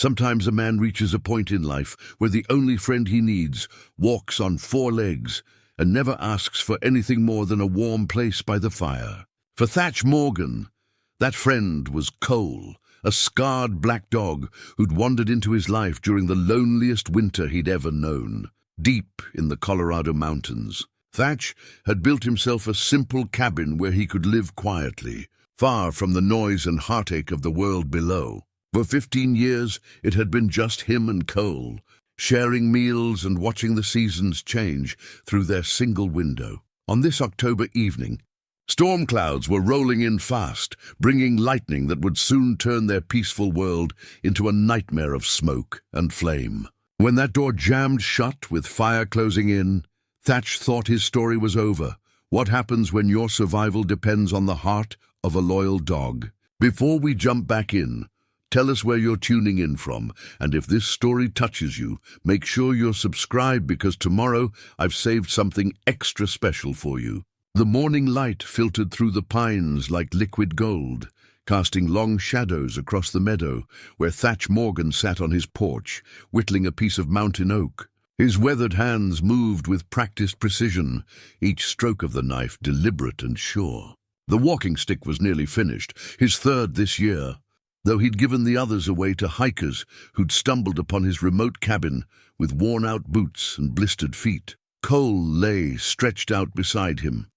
Sometimes a man reaches a point in life where the only friend he needs walks on four legs and never asks for anything more than a warm place by the fire. For Thatch Morgan, that friend was Cole, a scarred black dog who'd wandered into his life during the loneliest winter he'd ever known, deep in the Colorado mountains. Thatch had built himself a simple cabin where he could live quietly, far from the noise and heartache of the world below. For 15 years, it had been just him and Cole, sharing meals and watching the seasons change through their single window. On this October evening, storm clouds were rolling in fast, bringing lightning that would soon turn their peaceful world into a nightmare of smoke and flame. When that door jammed shut with fire closing in, Thatch thought his story was over. What happens when your survival depends on the heart of a loyal dog? Before we jump back in, tell us where you're tuning in from, and if this story touches you, make sure you're subscribed because tomorrow I've saved something extra special for you. The morning light filtered through the pines like liquid gold, casting long shadows across the meadow where Thatch Morgan sat on his porch, whittling a piece of mountain oak. His weathered hands moved with practiced precision, each stroke of the knife deliberate and sure. The walking stick was nearly finished, his third this year, though he'd given the others away to hikers who'd stumbled upon his remote cabin with worn-out boots and blistered feet. Cole lay stretched out beside him,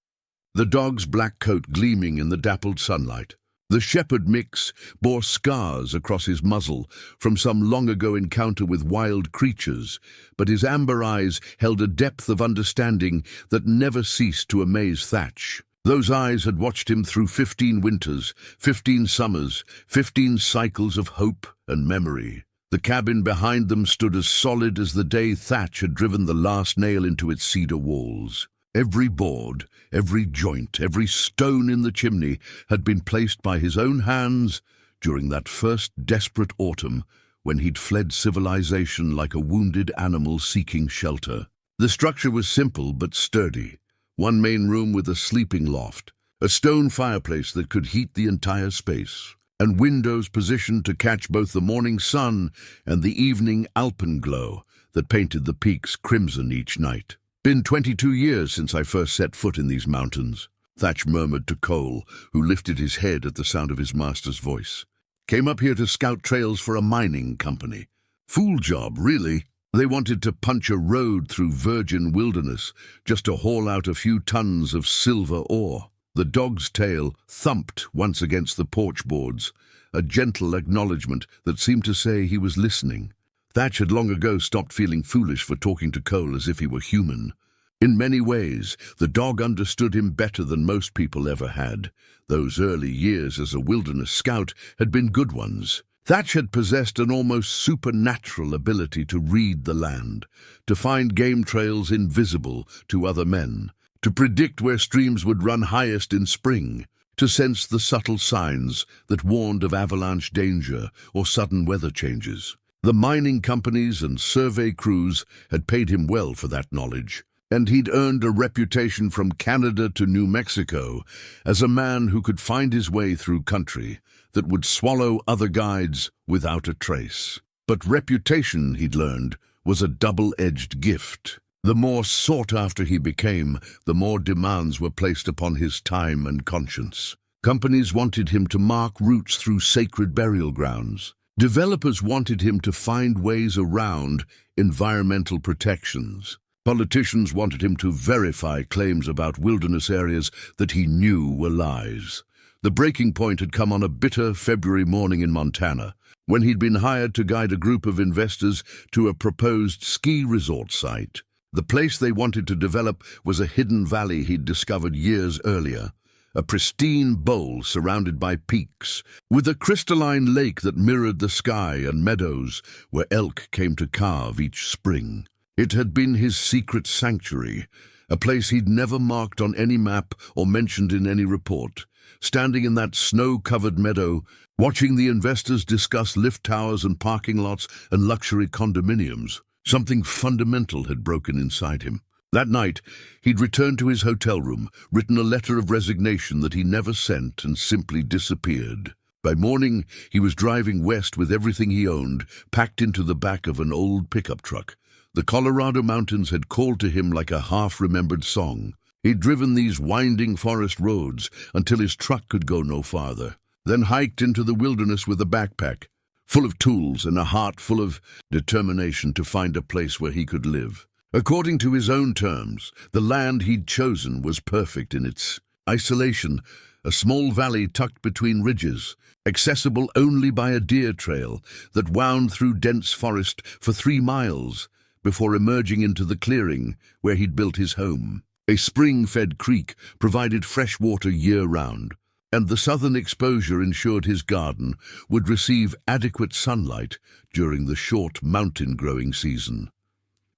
the dog's black coat gleaming in the dappled sunlight. The shepherd mix bore scars across his muzzle from some long-ago encounter with wild creatures, but his amber eyes held a depth of understanding that never ceased to amaze Thatch. Those eyes had watched him through 15 winters, 15 summers, 15 cycles of hope and memory. The cabin behind them stood as solid as the day Thatch had driven the last nail into its cedar walls. Every board, every joint, every stone in the chimney had been placed by his own hands during that first desperate autumn when he'd fled civilization like a wounded animal seeking shelter. The structure was simple but sturdy. One main room with a sleeping loft, a stone fireplace that could heat the entire space, and windows positioned to catch both the morning sun and the evening alpenglow that painted the peaks crimson each night. "Been 22 years since I first set foot in these mountains," Thatch murmured to Cole, who lifted his head at the sound of his master's voice. "Came up here to scout trails for a mining company. Fool job, really. They wanted to punch a road through virgin wilderness just to haul out a few tons of silver ore." The dog's tail thumped once against the porch boards, a gentle acknowledgement that seemed to say he was listening. Thatch had long ago stopped feeling foolish for talking to Cole as if he were human. In many ways, the dog understood him better than most people ever had. Those early years as a wilderness scout had been good ones. Thatch had possessed an almost supernatural ability to read the land, to find game trails invisible to other men, to predict where streams would run highest in spring, to sense the subtle signs that warned of avalanche danger or sudden weather changes. The mining companies and survey crews had paid him well for that knowledge, and he'd earned a reputation from Canada to New Mexico as a man who could find his way through country that would swallow other guides without a trace. But reputation, he'd learned, was a double-edged gift. The more sought after he became, the more demands were placed upon his time and conscience. Companies wanted him to mark routes through sacred burial grounds. Developers wanted him to find ways around environmental protections. Politicians wanted him to verify claims about wilderness areas that he knew were lies. The breaking point had come on a bitter February morning in Montana, when he'd been hired to guide a group of investors to a proposed ski resort site. The place they wanted to develop was a hidden valley he'd discovered years earlier. A pristine bowl surrounded by peaks, with a crystalline lake that mirrored the sky and meadows where elk came to calve each spring. It had been his secret sanctuary, a place he'd never marked on any map or mentioned in any report. Standing in that snow-covered meadow, watching the investors discuss lift towers and parking lots and luxury condominiums, something fundamental had broken inside him. That night, he'd returned to his hotel room, written a letter of resignation that he never sent, and simply disappeared. By morning, he was driving west with everything he owned, packed into the back of an old pickup truck. The Colorado mountains had called to him like a half-remembered song. He'd driven these winding forest roads until his truck could go no farther, then hiked into the wilderness with a backpack, full of tools and a heart full of determination to find a place where he could live. According to his own terms, the land he'd chosen was perfect in its isolation, a small valley tucked between ridges, accessible only by a deer trail that wound through dense forest for 3 miles before emerging into the clearing where he'd built his home. A spring-fed creek provided fresh water year-round, and the southern exposure ensured his garden would receive adequate sunlight during the short mountain growing season.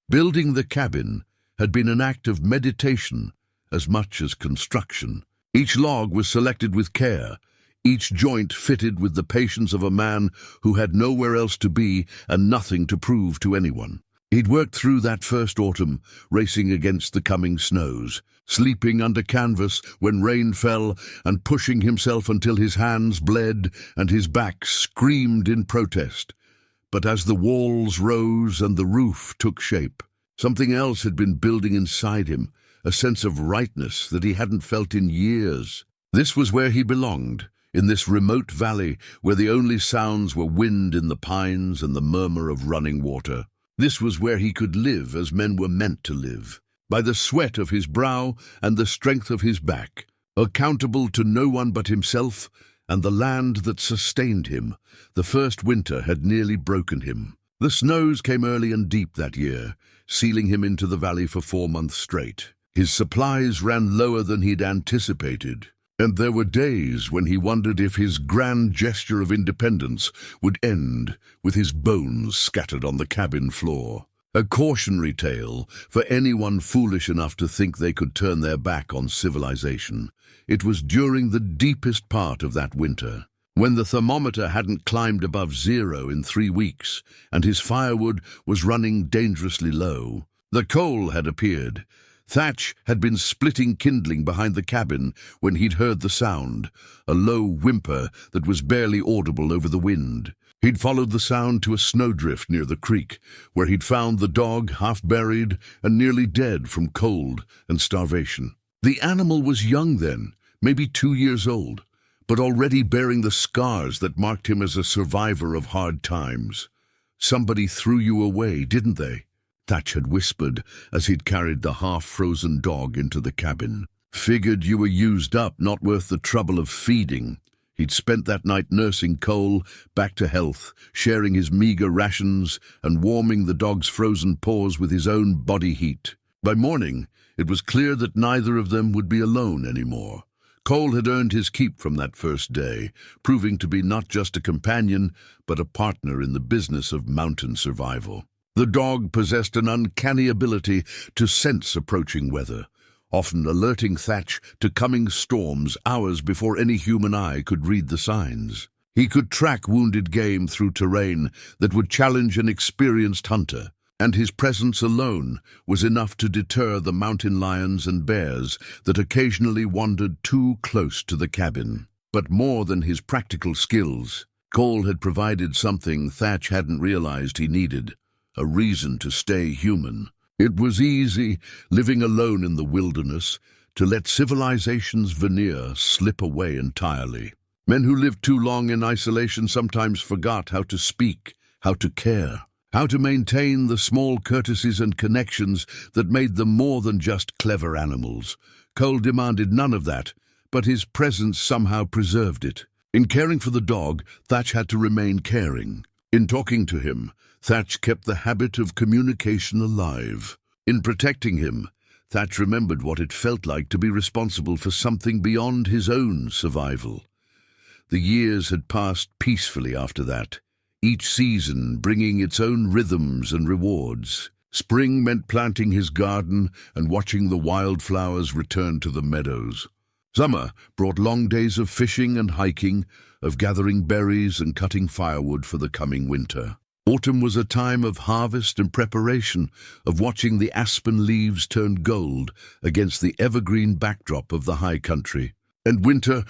Building the cabin had been an act of meditation as much as construction. Each log was selected with care, each joint fitted with the patience of a man who had nowhere else to be and nothing to prove to anyone. He'd worked through that first autumn, racing against the coming snows, sleeping under canvas when rain fell, and pushing himself until his hands bled and his back screamed in protest. But as the walls rose and the roof took shape, something else had been building inside him, a sense of rightness that he hadn't felt in years. This was where he belonged, in this remote valley where the only sounds were wind in the pines and the murmur of running water. This was where he could live as men were meant to live, by the sweat of his brow and the strength of his back, accountable to no one but himself and the land that sustained him. The first winter had nearly broken him. The snows came early and deep that year, sealing him into the valley for 4 months straight. His supplies ran lower than he'd anticipated, and there were days when he wondered if his grand gesture of independence would end with his bones scattered on the cabin floor. A cautionary tale for anyone foolish enough to think they could turn their back on civilization. It was during the deepest part of that winter, when the thermometer hadn't climbed above 0 in 3 weeks, and his firewood was running dangerously low. The coal had appeared. Thatch had been splitting kindling behind the cabin when he'd heard the sound, a low whimper that was barely audible over the wind. He'd followed the sound to a snowdrift near the creek, where he'd found the dog half buried and nearly dead from cold and starvation. The animal was young then, maybe 2 years old, but already bearing the scars that marked him as a survivor of hard times. "Somebody threw you away, didn't they?" Thatch had whispered as he'd carried the half-frozen dog into the cabin. "Figured you were used up, not worth the trouble of feeding." He'd spent that night nursing Cole back to health, sharing his meager rations and warming the dog's frozen paws with his own body heat. By morning, it was clear that neither of them would be alone anymore. Cole had earned his keep from that first day, proving to be not just a companion, but a partner in the business of mountain survival. The dog possessed an uncanny ability to sense approaching weather, often alerting Thatch to coming storms hours before any human eye could read the signs. He could track wounded game through terrain that would challenge an experienced hunter, and his presence alone was enough to deter the mountain lions and bears that occasionally wandered too close to the cabin. But more than his practical skills, Cole had provided something Thatch hadn't realized he needed: a reason to stay human. It was easy, living alone in the wilderness, to let civilization's veneer slip away entirely. Men who lived too long in isolation sometimes forgot how to speak, how to care, how to maintain the small courtesies and connections that made them more than just clever animals. Cole demanded none of that, but his presence somehow preserved it. In caring for the dog, Thatch had to remain caring. In talking to him, Thatch kept the habit of communication alive. In protecting him, Thatch remembered what it felt like to be responsible for something beyond his own survival. The years had passed peacefully after that, each season bringing its own rhythms and rewards. Spring meant planting his garden and watching the wildflowers return to the meadows. Summer brought long days of fishing and hiking, of gathering berries and cutting firewood for the coming winter. Autumn was a time of harvest and preparation, of watching the aspen leaves turn gold against the evergreen backdrop of the high country. And winter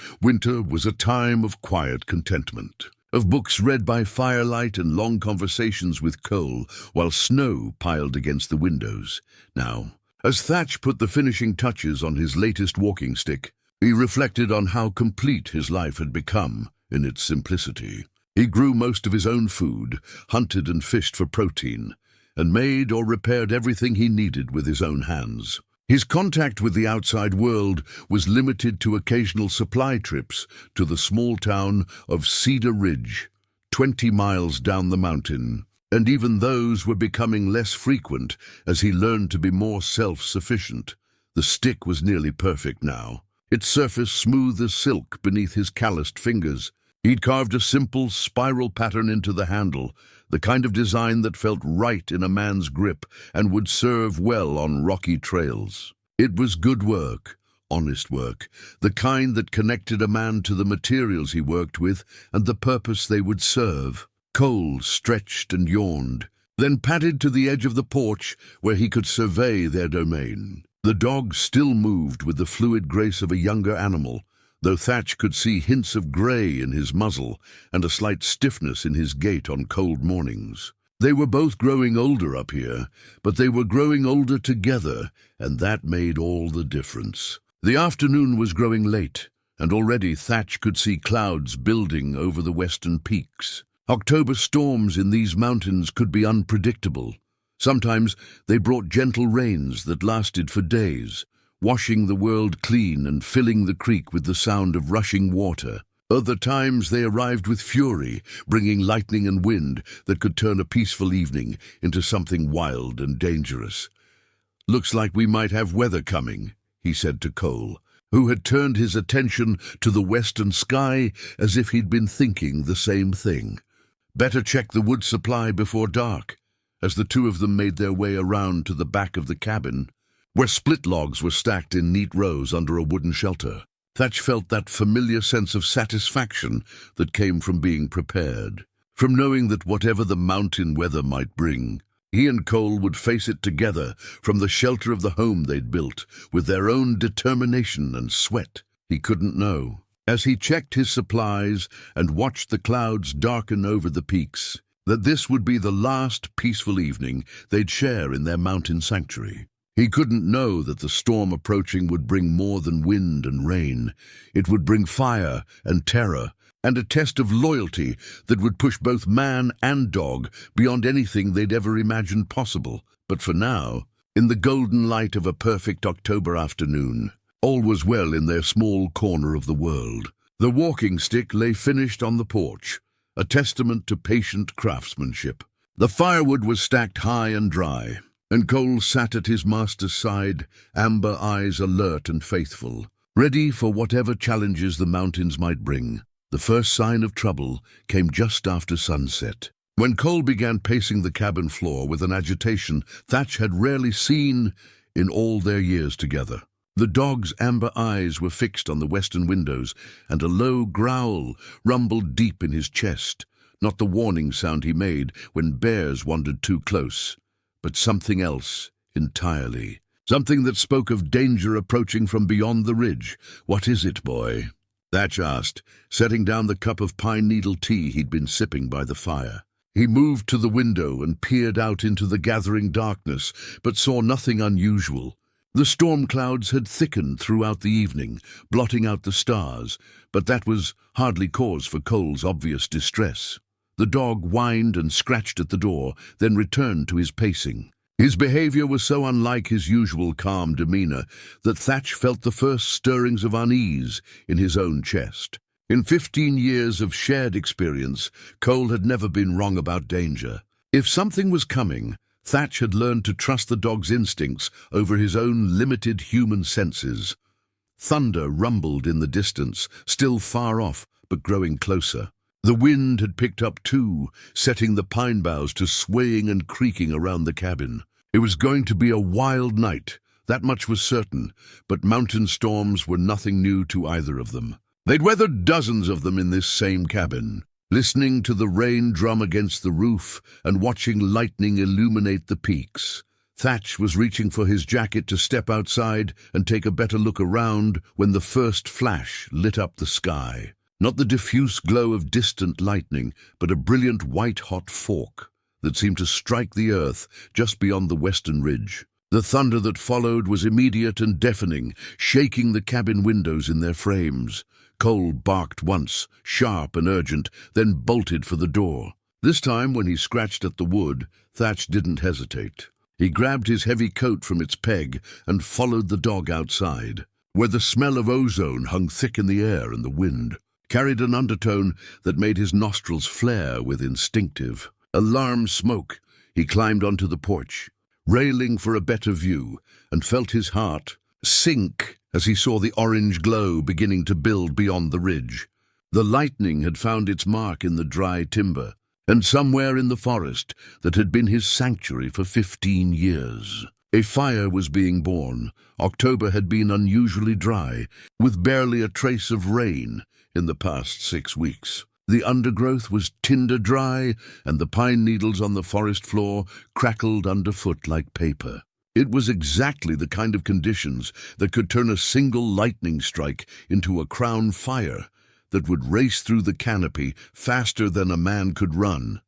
was a time of quiet contentment, of books read by firelight and long conversations with Cole while snow piled against the windows. Now, as Thatch put the finishing touches on his latest walking stick, he reflected on how complete his life had become in its simplicity. He grew most of his own food, hunted and fished for protein, and made or repaired everything he needed with his own hands. His contact with the outside world was limited to occasional supply trips to the small town of Cedar Ridge, 20 miles down the mountain, and even those were becoming less frequent as he learned to be more self-sufficient. The stick was nearly perfect now, its surface smooth as silk beneath his calloused fingers. He'd carved a simple spiral pattern into the handle, the kind of design that felt right in a man's grip and would serve well on rocky trails. It was good work, honest work, the kind that connected a man to the materials he worked with and the purpose they would serve. Cole stretched and yawned, then padded to the edge of the porch where he could survey their domain. The dog still moved with the fluid grace of a younger animal, though Thatch could see hints of grey in his muzzle and a slight stiffness in his gait on cold mornings. They were both growing older up here, but they were growing older together, and that made all the difference. The afternoon was growing late, and already Thatch could see clouds building over the western peaks. October storms in these mountains could be unpredictable. Sometimes they brought gentle rains that lasted for days, washing the world clean and filling the creek with the sound of rushing water. Other times they arrived with fury, bringing lightning and wind that could turn a peaceful evening into something wild and dangerous. "Looks like we might have weather coming," he said to Cole, who had turned his attention to the western sky as if he'd been thinking the same thing. "Better check the wood supply before dark," as the two of them made their way around to the back of the cabin, where split logs were stacked in neat rows under a wooden shelter. Thatch felt that familiar sense of satisfaction that came from being prepared, from knowing that whatever the mountain weather might bring, he and Cole would face it together from the shelter of the home they'd built, with their own determination and sweat. He couldn't know. As he checked his supplies and watched the clouds darken over the peaks, that this would be the last peaceful evening they'd share in their mountain sanctuary. He couldn't know that the storm approaching would bring more than wind and rain. It would bring fire and terror, and a test of loyalty that would push both man and dog beyond anything they'd ever imagined possible. But for now, in the golden light of a perfect October afternoon, all was well in their small corner of the world. The walking stick lay finished on the porch, a testament to patient craftsmanship. The firewood was stacked high and dry, and Cole sat at his master's side, amber eyes alert and faithful, ready for whatever challenges the mountains might bring. The first sign of trouble came just after sunset, when Cole began pacing the cabin floor with an agitation Thatch had rarely seen in all their years together. The dog's amber eyes were fixed on the western windows, and a low growl rumbled deep in his chest, not the warning sound he made when bears wandered too close, but something else entirely. Something that spoke of danger approaching from beyond the ridge. "What is it, boy?" Thatch asked, setting down the cup of pine needle tea he'd been sipping by the fire. He moved to the window and peered out into the gathering darkness, but saw nothing unusual. The storm clouds had thickened throughout the evening, blotting out the stars, but that was hardly cause for Cole's obvious distress. The dog whined and scratched at the door, then returned to his pacing. His behavior was so unlike his usual calm demeanor that Thatch felt the first stirrings of unease in his own chest. In 15 years of shared experience, Cole had never been wrong about danger. If something was coming, Thatch had learned to trust the dog's instincts over his own limited human senses. Thunder rumbled in the distance, still far off, but growing closer. The wind had picked up too, setting the pine boughs to swaying and creaking around the cabin. It was going to be a wild night, that much was certain, but mountain storms were nothing new to either of them. They'd weathered dozens of them in this same cabin, listening to the rain drum against the roof and watching lightning illuminate the peaks. Thatch was reaching for his jacket to step outside and take a better look around when the first flash lit up the sky. Not the diffuse glow of distant lightning, but a brilliant white-hot fork that seemed to strike the earth just beyond the western ridge. The thunder that followed was immediate and deafening, shaking the cabin windows in their frames. Cole barked once, sharp and urgent, then bolted for the door. This time, when he scratched at the wood, Thatch didn't hesitate. He grabbed his heavy coat from its peg and followed the dog outside, where the smell of ozone hung thick in the air and the wind carried an undertone that made his nostrils flare with instinctive, alarm smoke. He climbed onto the porch, railing for a better view, and felt his heart sink as he saw the orange glow beginning to build beyond the ridge. The lightning had found its mark in the dry timber, and somewhere in the forest that had been his sanctuary for 15 years. A fire was being born. October had been unusually dry, with barely a trace of rain in the past 6 weeks. The undergrowth was tinder dry, and the pine needles on the forest floor crackled underfoot like paper. It was exactly the kind of conditions that could turn a single lightning strike into a crown fire that would race through the canopy faster than a man could run.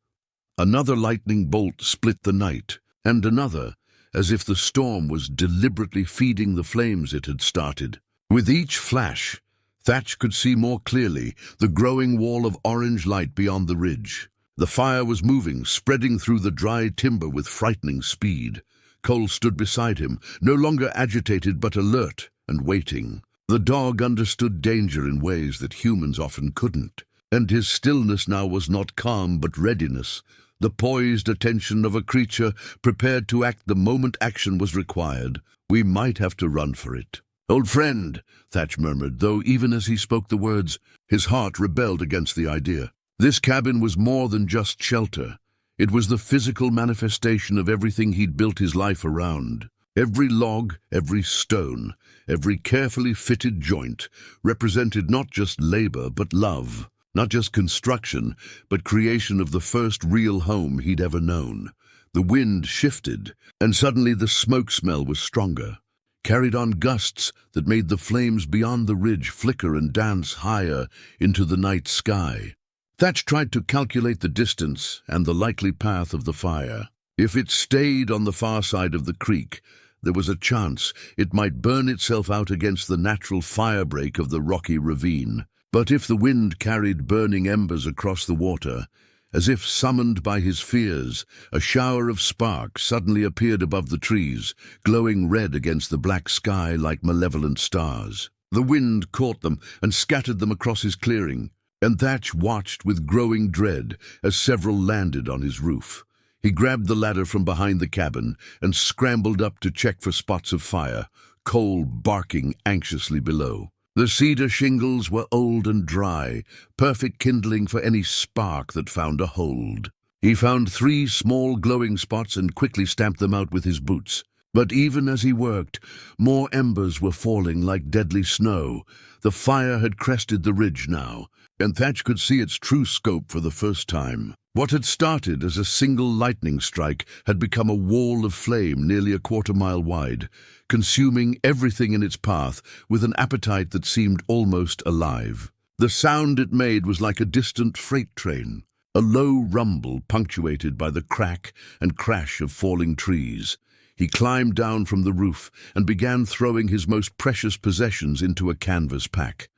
Another lightning bolt split the night, and another, as if the storm was deliberately feeding the flames it had started. With each flash, Thatch could see more clearly the growing wall of orange light beyond the ridge. The fire was moving, spreading through the dry timber with frightening speed. Cole stood beside him, no longer agitated but alert and waiting. The dog understood danger in ways that humans often couldn't, and his stillness now was not calm but readiness, the poised attention of a creature prepared to act the moment action was required. We might have to run for it. "Old friend," Thatch murmured, though even as he spoke the words, his heart rebelled against the idea. This cabin was more than just shelter. It was the physical manifestation of everything he'd built his life around. Every log, every stone, every carefully fitted joint represented not just labor but love, not just construction, but creation of the first real home he'd ever known. The wind shifted, and suddenly the smoke smell was stronger, carried on gusts that made the flames beyond the ridge flicker and dance higher into the night sky. Thatch tried to calculate the distance and the likely path of the fire. If it stayed on the far side of the creek, there was a chance it might burn itself out against the natural firebreak of the rocky ravine. But if the wind carried burning embers across the water, as if summoned by his fears, a shower of sparks suddenly appeared above the trees, glowing red against the black sky like malevolent stars. The wind caught them and scattered them across his clearing, and Thatch watched with growing dread as several landed on his roof. He grabbed the ladder from behind the cabin and scrambled up to check for spots of fire, Cole barking anxiously below. The cedar shingles were old and dry, perfect kindling for any spark that found a hold. He found 3 small glowing spots and quickly stamped them out with his boots. But even as he worked, more embers were falling like deadly snow. The fire had crested the ridge now, and Thatch could see its true scope for the first time. What had started as a single lightning strike had become a wall of flame nearly a quarter-mile wide, consuming everything in its path with an appetite that seemed almost alive. The sound it made was like a distant freight train, a low rumble punctuated by the crack and crash of falling trees. He climbed down from the roof and began throwing his most precious possessions into a canvas pack.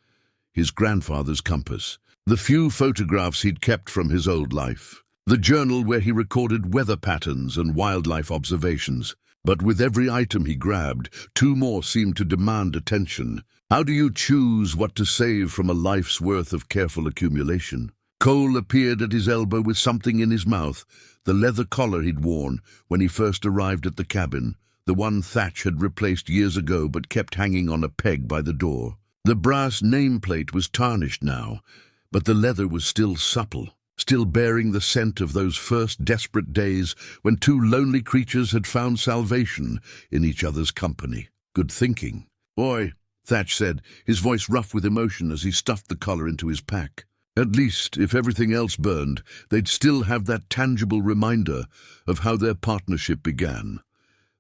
His grandfather's compass, the few photographs he'd kept from his old life, the journal where he recorded weather patterns and wildlife observations. But with every item he grabbed, 2 more seemed to demand attention. How do you choose what to save from a life's worth of careful accumulation? Cole appeared at his elbow with something in his mouth, the leather collar he'd worn when he first arrived at the cabin, the one Thatch had replaced years ago but kept hanging on a peg by the door. The brass nameplate was tarnished now, but the leather was still supple, still bearing the scent of those first desperate days when 2 lonely creatures had found salvation in each other's company. Good thinking. "Boy," Thatch said, his voice rough with emotion as he stuffed the collar into his pack. At least, if everything else burned, they'd still have that tangible reminder of how their partnership began.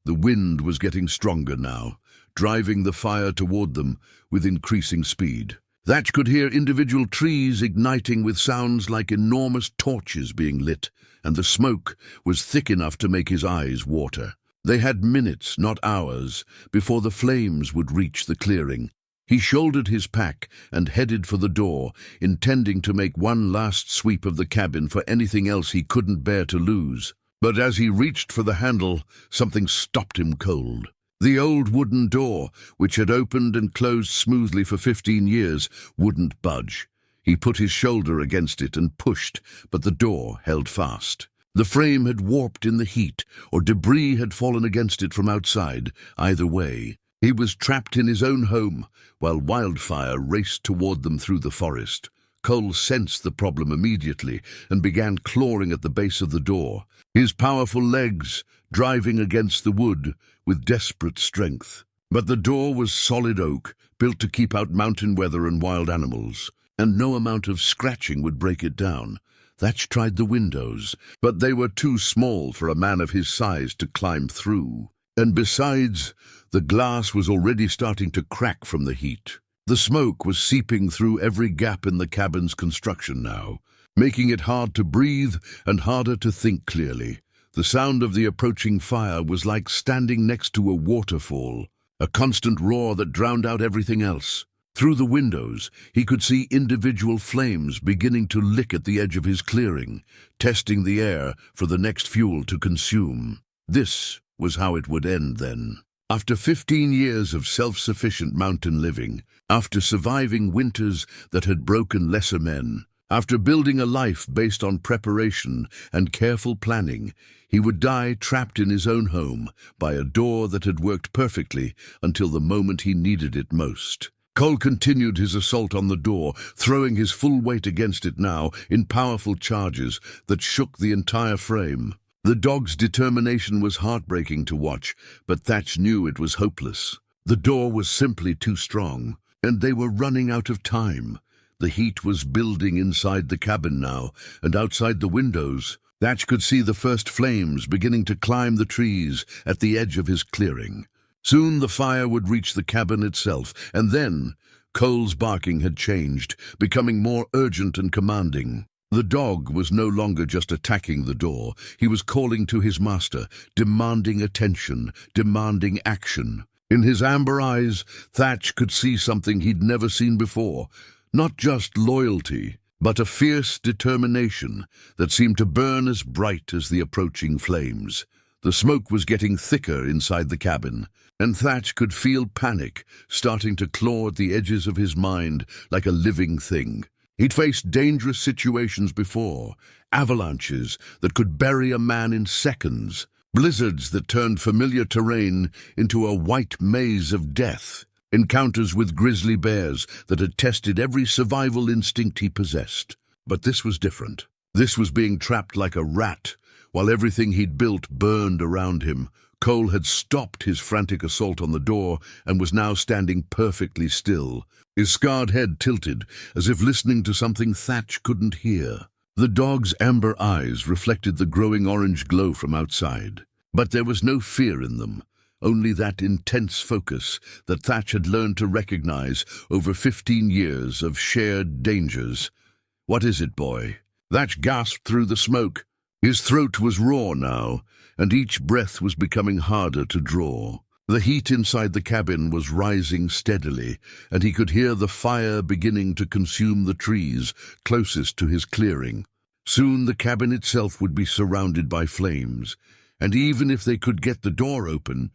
The wind was getting stronger now, driving the fire toward them with increasing speed. Thatch could hear individual trees igniting with sounds like enormous torches being lit, and the smoke was thick enough to make his eyes water. They had minutes, not hours, before the flames would reach the clearing. He shouldered his pack and headed for the door, intending to make one last sweep of the cabin for anything else he couldn't bear to lose. But as he reached for the handle, something stopped him cold. The old wooden door, which had opened and closed smoothly for 15 years, wouldn't budge. He put his shoulder against it and pushed, but the door held fast. The frame had warped in the heat, or debris had fallen against it from outside. Either way, he was trapped in his own home, while wildfire raced toward them through the forest. Cole sensed the problem immediately and began clawing at the base of the door, his powerful legs driving against the wood with desperate strength. But the door was solid oak, built to keep out mountain weather and wild animals, and no amount of scratching would break it down. Thatch tried the windows, but they were too small for a man of his size to climb through. And besides, the glass was already starting to crack from the heat. The smoke was seeping through every gap in the cabin's construction now, making it hard to breathe and harder to think clearly. The sound of the approaching fire was like standing next to a waterfall, a constant roar that drowned out everything else. Through the windows, he could see individual flames beginning to lick at the edge of his clearing, testing the air for the next fuel to consume. This was how it would end then. After 15 years of self-sufficient mountain living, after surviving winters that had broken lesser men, after building a life based on preparation and careful planning, he would die trapped in his own home by a door that had worked perfectly until the moment he needed it most. Cole continued his assault on the door, throwing his full weight against it now in powerful charges that shook the entire frame. The dog's determination was heartbreaking to watch, but Thatch knew it was hopeless. The door was simply too strong, and they were running out of time. The heat was building inside the cabin now, and outside the windows, Thatch could see the first flames beginning to climb the trees at the edge of his clearing. Soon the fire would reach the cabin itself, and then Cole's barking had changed, becoming more urgent and commanding. The dog was no longer just attacking the door. He was calling to his master, demanding attention, demanding action. In his amber eyes, Thatch could see something he'd never seen before. Not just loyalty, but a fierce determination that seemed to burn as bright as the approaching flames. The smoke was getting thicker inside the cabin, and Thatch could feel panic starting to claw at the edges of his mind like a living thing. He'd faced dangerous situations before, avalanches that could bury a man in seconds, blizzards that turned familiar terrain into a white maze of death, encounters with grizzly bears that had tested every survival instinct he possessed. But this was different. This was being trapped like a rat, while everything he'd built burned around him. Cole had stopped his frantic assault on the door and was now standing perfectly still, his scarred head tilted, as if listening to something Thatch couldn't hear. The dog's amber eyes reflected the growing orange glow from outside, but there was no fear in them, only that intense focus that Thatch had learned to recognize over 15 years of shared dangers. "What is it, boy?" Thatch gasped through the smoke. His throat was raw now, and each breath was becoming harder to draw. The heat inside the cabin was rising steadily, and he could hear the fire beginning to consume the trees closest to his clearing. Soon the cabin itself would be surrounded by flames, and even if they could get the door open,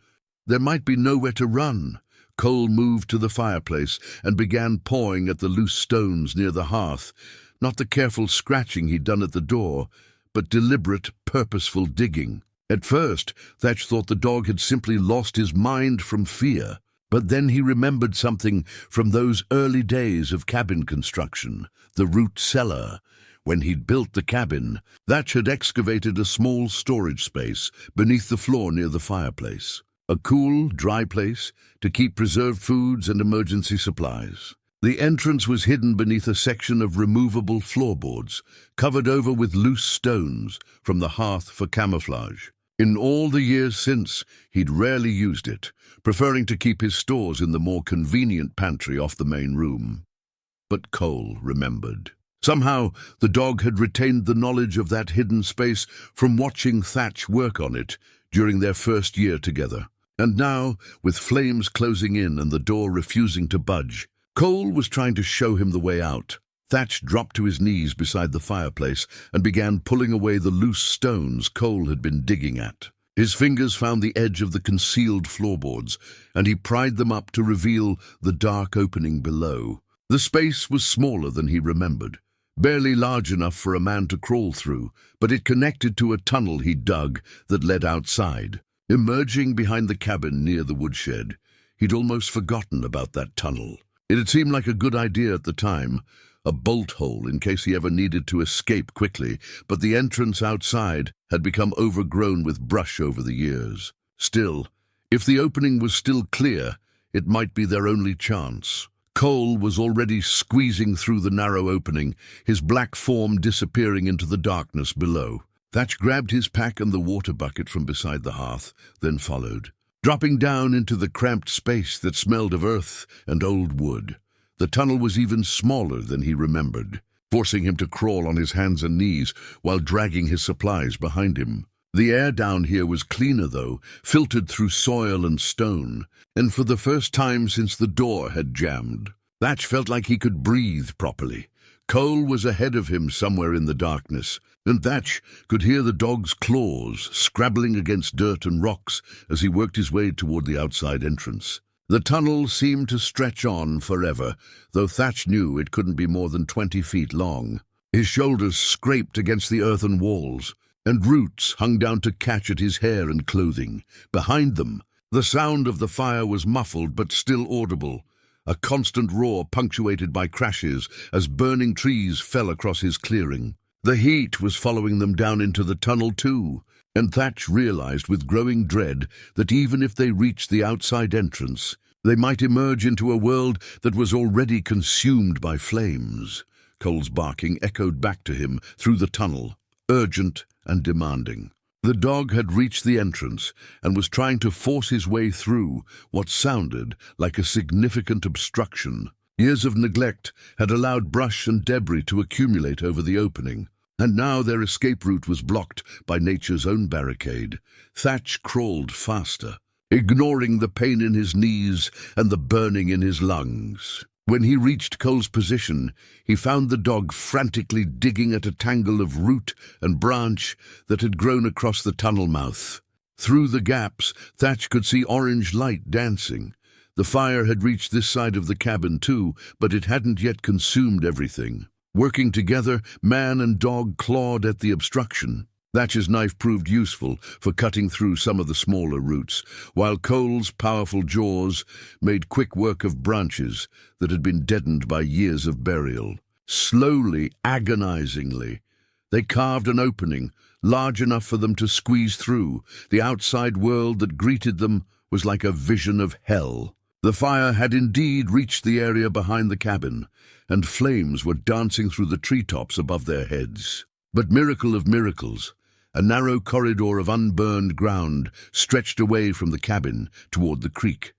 there might be nowhere to run. Cole moved to the fireplace and began pawing at the loose stones near the hearth, not the careful scratching he'd done at the door, but deliberate, purposeful digging. At first, Thatch thought the dog had simply lost his mind from fear, but then he remembered something from those early days of cabin construction, the root cellar. When he'd built the cabin, Thatch had excavated a small storage space beneath the floor near the fireplace, a cool, dry place to keep preserved foods and emergency supplies. The entrance was hidden beneath a section of removable floorboards, covered over with loose stones from the hearth for camouflage. In all the years since, he'd rarely used it, preferring to keep his stores in the more convenient pantry off the main room. But Cole remembered. Somehow, the dog had retained the knowledge of that hidden space from watching Thatch work on it during their first year together. And now, with flames closing in and the door refusing to budge, Cole was trying to show him the way out. Thatch dropped to his knees beside the fireplace and began pulling away the loose stones Cole had been digging at. His fingers found the edge of the concealed floorboards, and he pried them up to reveal the dark opening below. The space was smaller than he remembered, barely large enough for a man to crawl through, but it connected to a tunnel he dug that led outside. Emerging behind the cabin near the woodshed, he'd almost forgotten about that tunnel. It had seemed like a good idea at the time, a bolt hole in case he ever needed to escape quickly, but the entrance outside had become overgrown with brush over the years. Still, if the opening was still clear, it might be their only chance. Cole was already squeezing through the narrow opening, his black form disappearing into the darkness below. Thatch grabbed his pack and the water bucket from beside the hearth, then followed, dropping down into the cramped space that smelled of earth and old wood. The tunnel was even smaller than he remembered, forcing him to crawl on his hands and knees while dragging his supplies behind him. The air down here was cleaner, though, filtered through soil and stone, and for the first time since the door had jammed, Thatch felt like he could breathe properly. Cole was ahead of him somewhere in the darkness, and Thatch could hear the dog's claws scrabbling against dirt and rocks as he worked his way toward the outside entrance. The tunnel seemed to stretch on forever, though Thatch knew it couldn't be more than 20 feet long. His shoulders scraped against the earthen walls, and roots hung down to catch at his hair and clothing. Behind them, the sound of the fire was muffled but still audible, a constant roar punctuated by crashes as burning trees fell across his clearing. The heat was following them down into the tunnel too, and Thatch realized with growing dread that even if they reached the outside entrance, they might emerge into a world that was already consumed by flames. Cole's barking echoed back to him through the tunnel, urgent and demanding. The dog had reached the entrance and was trying to force his way through what sounded like a significant obstruction. Years of neglect had allowed brush and debris to accumulate over the opening, and now their escape route was blocked by nature's own barricade. Thatch crawled faster, ignoring the pain in his knees and the burning in his lungs. When he reached Cole's position, he found the dog frantically digging at a tangle of root and branch that had grown across the tunnel mouth. Through the gaps, Thatch could see orange light dancing. The fire had reached this side of the cabin too, but it hadn't yet consumed everything. Working together, man and dog clawed at the obstruction. Thatch's knife proved useful for cutting through some of the smaller roots, while Cole's powerful jaws made quick work of branches that had been deadened by years of burial. Slowly, agonizingly, they carved an opening large enough for them to squeeze through. The outside world that greeted them was like a vision of hell. The fire had indeed reached the area behind the cabin, and flames were dancing through the treetops above their heads. But miracle of miracles, a narrow corridor of unburned ground stretched away from the cabin toward the creek,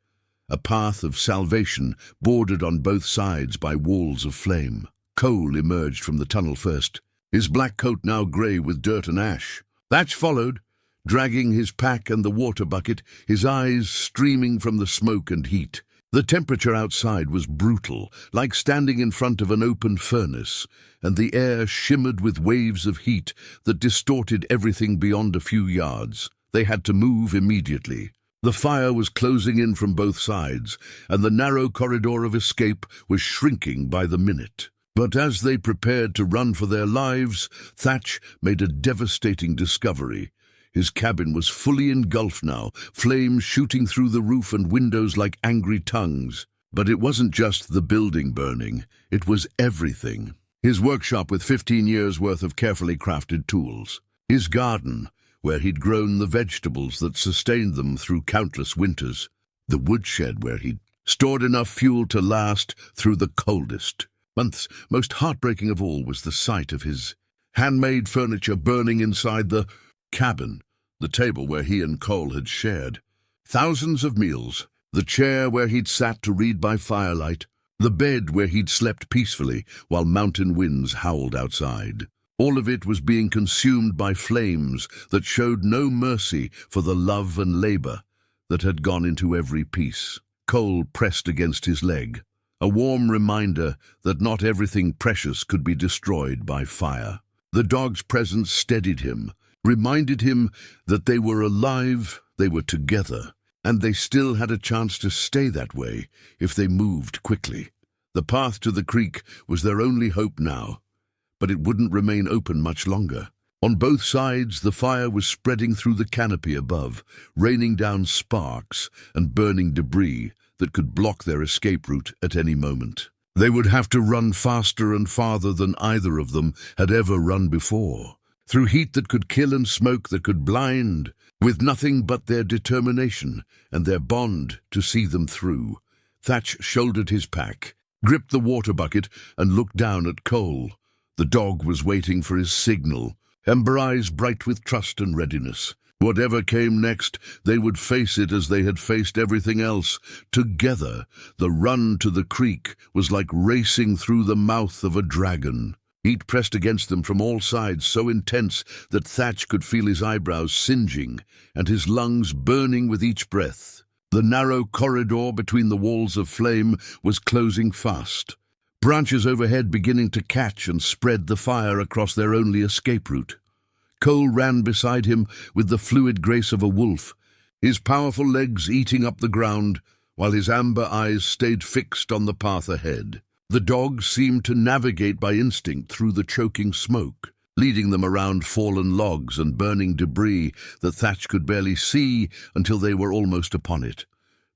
a path of salvation bordered on both sides by walls of flame. Cole emerged from the tunnel first, his black coat now grey with dirt and ash. Thatch followed, dragging his pack and the water bucket, his eyes streaming from the smoke and heat. The temperature outside was brutal, like standing in front of an open furnace, and the air shimmered with waves of heat that distorted everything beyond a few yards. They had to move immediately. The fire was closing in from both sides, and the narrow corridor of escape was shrinking by the minute. But as they prepared to run for their lives, Thatch made a devastating discovery. His cabin was fully engulfed now, flames shooting through the roof and windows like angry tongues. But it wasn't just the building burning, it was everything. His workshop with 15 years' worth of carefully crafted tools. His garden, where he'd grown the vegetables that sustained them through countless winters. The woodshed where he'd stored enough fuel to last through the coldest months. Most heartbreaking of all was the sight of his handmade furniture burning inside the cabin. the table where he and Cole had shared thousands of meals, the chair where he'd sat to read by firelight, the bed where he'd slept peacefully while mountain winds howled outside. All of it was being consumed by flames that showed no mercy for the love and labor that had gone into every piece. Cole pressed against his leg, a warm reminder that not everything precious could be destroyed by fire. The dog's presence steadied him, reminded him that they were alive, they were together, and they still had a chance to stay that way if they moved quickly. The path to the creek was their only hope now, but it wouldn't remain open much longer. On both sides, the fire was spreading through the canopy above, raining down sparks and burning debris that could block their escape route at any moment. They would have to run faster and farther than either of them had ever run before, through heat that could kill and smoke that could blind, with nothing but their determination and their bond to see them through. Thatch shouldered his pack, gripped the water bucket, and looked down at Cole. The dog was waiting for his signal, amber eyes bright with trust and readiness. Whatever came next, they would face it as they had faced everything else. Together, the run to the creek was like racing through the mouth of a dragon. Heat pressed against them from all sides, so intense that Thatch could feel his eyebrows singeing and his lungs burning with each breath. The narrow corridor between the walls of flame was closing fast, branches overhead beginning to catch and spread the fire across their only escape route. Cole ran beside him with the fluid grace of a wolf, his powerful legs eating up the ground, while his amber eyes stayed fixed on the path ahead. The dog seemed to navigate by instinct through the choking smoke, leading them around fallen logs and burning debris that Thatch could barely see until they were almost upon it.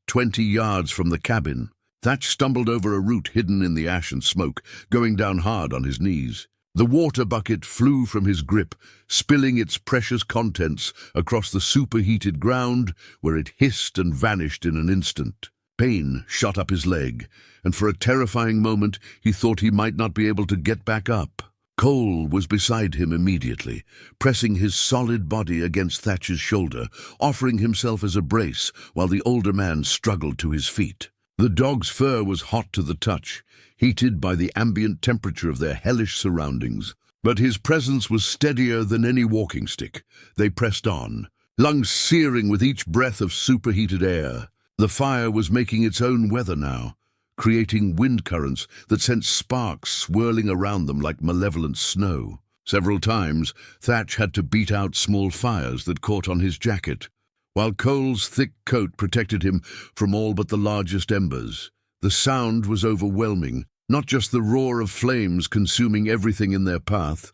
20 yards from the cabin, Thatch stumbled over a root hidden in the ash and smoke, going down hard on his knees. The water bucket flew from his grip, spilling its precious contents across the superheated ground, where it hissed and vanished in an instant. Pain shot up his leg, and for a terrifying moment he thought he might not be able to get back up. Cole was beside him immediately, pressing his solid body against Thatch's shoulder, offering himself as a brace while the older man struggled to his feet. The dog's fur was hot to the touch, heated by the ambient temperature of their hellish surroundings. But his presence was steadier than any walking stick. They pressed on, lungs searing with each breath of superheated air. The fire was making its own weather now, creating wind currents that sent sparks swirling around them like malevolent snow. Several times, Thatch had to beat out small fires that caught on his jacket, while Cole's thick coat protected him from all but the largest embers. The sound was overwhelming, not just the roar of flames consuming everything in their path,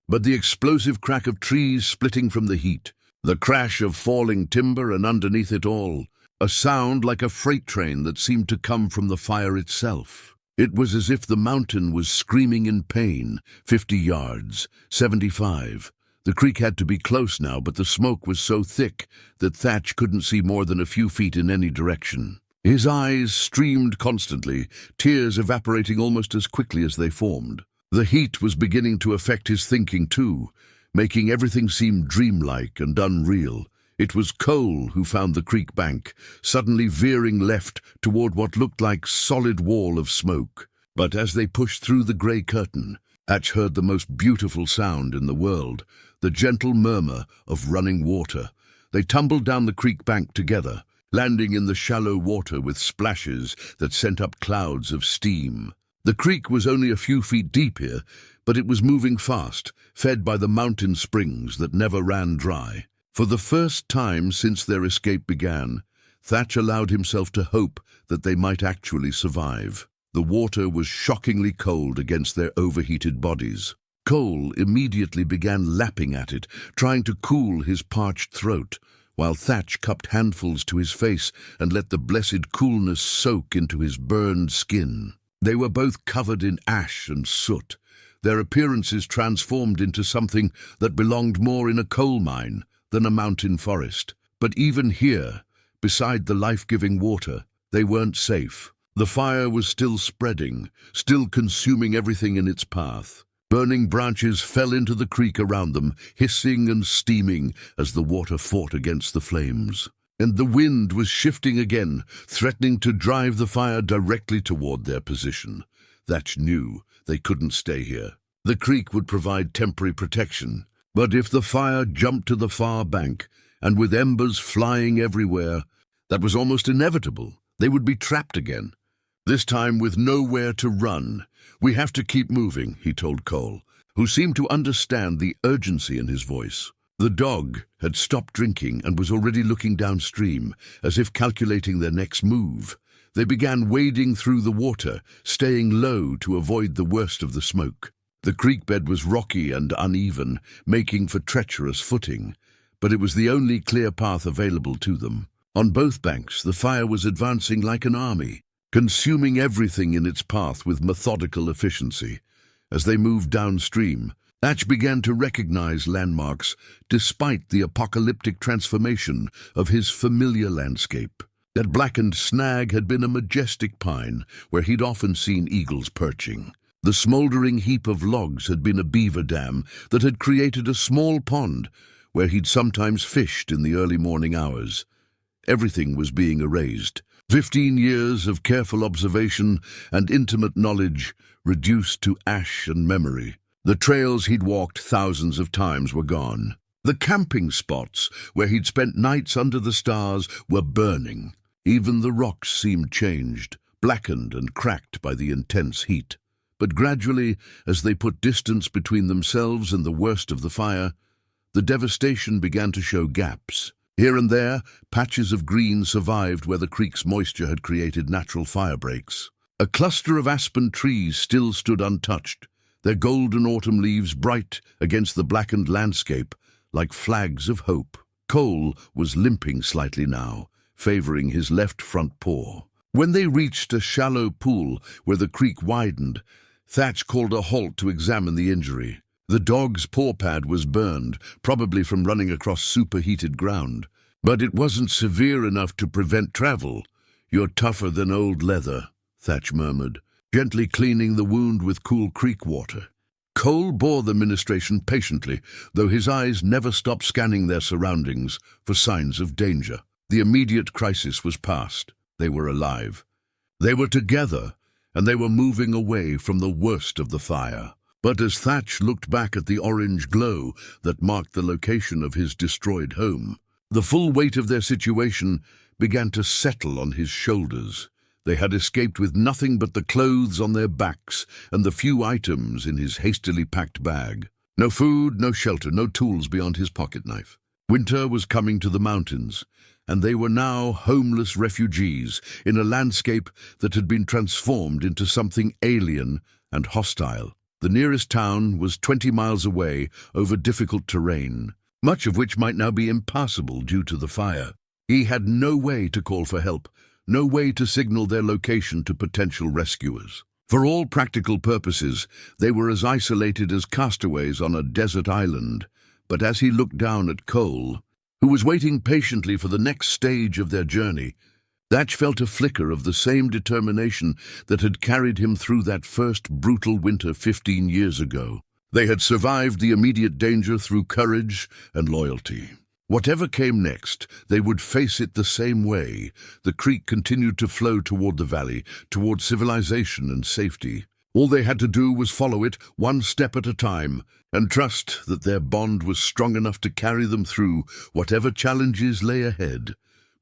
but the explosive crack of trees splitting from the heat, the crash of falling timber, and underneath it all, a sound like a freight train that seemed to come from the fire itself. It was as if the mountain was screaming in pain. 50 yards, 75. The creek had to be close now, but the smoke was so thick that Thatch couldn't see more than a few feet in any direction. His eyes streamed constantly, tears evaporating almost as quickly as they formed. The heat was beginning to affect his thinking too, making everything seem dreamlike and unreal. It was Cole who found the creek bank, suddenly veering left toward what looked like solid wall of smoke. But as they pushed through the grey curtain, Thatch heard the most beautiful sound in the world, the gentle murmur of running water. They tumbled down the creek bank together, landing in the shallow water with splashes that sent up clouds of steam. The creek was only a few feet deep here, but it was moving fast, fed by the mountain springs that never ran dry. For the first time since their escape began, Thatch allowed himself to hope that they might actually survive. The water was shockingly cold against their overheated bodies. Cole immediately began lapping at it, trying to cool his parched throat, while Thatch cupped handfuls to his face and let the blessed coolness soak into his burned skin. They were both covered in ash and soot, their appearances transformed into something that belonged more in a coal mine than a mountain forest. But even here, beside the life-giving water, they weren't safe. The fire was still spreading, still consuming everything in its path. Burning branches fell into the creek around them, hissing and steaming as the water fought against the flames. And the wind was shifting again, threatening to drive the fire directly toward their position. Thatch knew they couldn't stay here. The creek would provide temporary protection, but if the fire jumped to the far bank, and with embers flying everywhere, that was almost inevitable. They would be trapped again. This time with nowhere to run. "We have to keep moving," he told Cole, who seemed to understand the urgency in his voice. The dog had stopped drinking and was already looking downstream, as if calculating their next move. They began wading through the water, staying low to avoid the worst of the smoke. The creek bed was rocky and uneven, making for treacherous footing, but it was the only clear path available to them. On both banks, the fire was advancing like an army, consuming everything in its path with methodical efficiency. As they moved downstream, Thatch began to recognize landmarks despite the apocalyptic transformation of his familiar landscape. That blackened snag had been a majestic pine where he'd often seen eagles perching. The smoldering heap of logs had been a beaver dam that had created a small pond where he'd sometimes fished in the early morning hours. Everything was being erased. 15 years of careful observation and intimate knowledge reduced to ash and memory. The trails he'd walked thousands of times were gone. The camping spots where he'd spent nights under the stars were burning. Even the rocks seemed changed, blackened and cracked by the intense heat. But gradually, as they put distance between themselves and the worst of the fire, the devastation began to show gaps. Here and there, patches of green survived where the creek's moisture had created natural fire breaks. A cluster of aspen trees still stood untouched, their golden autumn leaves bright against the blackened landscape like flags of hope. Cole was limping slightly now, favoring his left front paw. When they reached a shallow pool where the creek widened, Thatch called a halt to examine the injury. The dog's paw pad was burned, probably from running across superheated ground. But it wasn't severe enough to prevent travel. "You're tougher than old leather," Thatch murmured, gently cleaning the wound with cool creek water. Cole bore the ministration patiently, though his eyes never stopped scanning their surroundings for signs of danger. The immediate crisis was past. They were alive. They were together, and they were moving away from the worst of the fire. But as Thatch looked back at the orange glow that marked the location of his destroyed home, the full weight of their situation began to settle on his shoulders. They had escaped with nothing but the clothes on their backs and the few items in his hastily packed bag. No food, no shelter, no tools beyond his pocket knife. Winter was coming to the mountains, and they were now homeless refugees in a landscape that had been transformed into something alien and hostile. The nearest town was 20 miles away over difficult terrain, much of which might now be impassable due to the fire. He had no way to call for help, no way to signal their location to potential rescuers. For all practical purposes, they were as isolated as castaways on a desert island. But as he looked down at Cole, who was waiting patiently for the next stage of their journey, Thatch felt a flicker of the same determination that had carried him through that first brutal winter 15 years ago. They had survived the immediate danger through courage and loyalty. Whatever came next, they would face it the same way. The creek continued to flow toward the valley, toward civilization and safety. All they had to do was follow it, one step at a time, and trust that their bond was strong enough to carry them through whatever challenges lay ahead.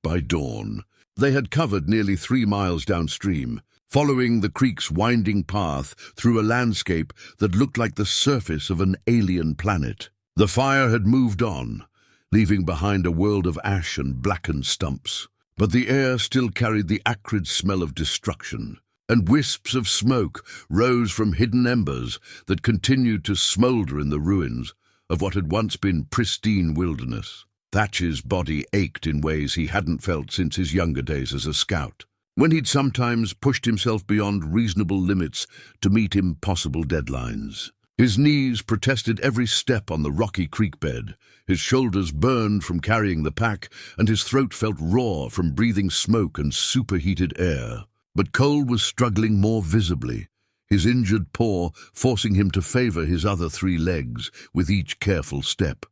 By dawn, they had covered nearly 3 miles downstream, following the creek's winding path through a landscape that looked like the surface of an alien planet. The fire had moved on, leaving behind a world of ash and blackened stumps. But the air still carried the acrid smell of destruction, and wisps of smoke rose from hidden embers that continued to smolder in the ruins of what had once been pristine wilderness. Thatch's body ached in ways he hadn't felt since his younger days as a scout, when he'd sometimes pushed himself beyond reasonable limits to meet impossible deadlines. His knees protested every step on the rocky creek bed, his shoulders burned from carrying the pack, and his throat felt raw from breathing smoke and superheated air. But Cole was struggling more visibly. his injured paw forcing him to favor his other 3 legs with each careful step.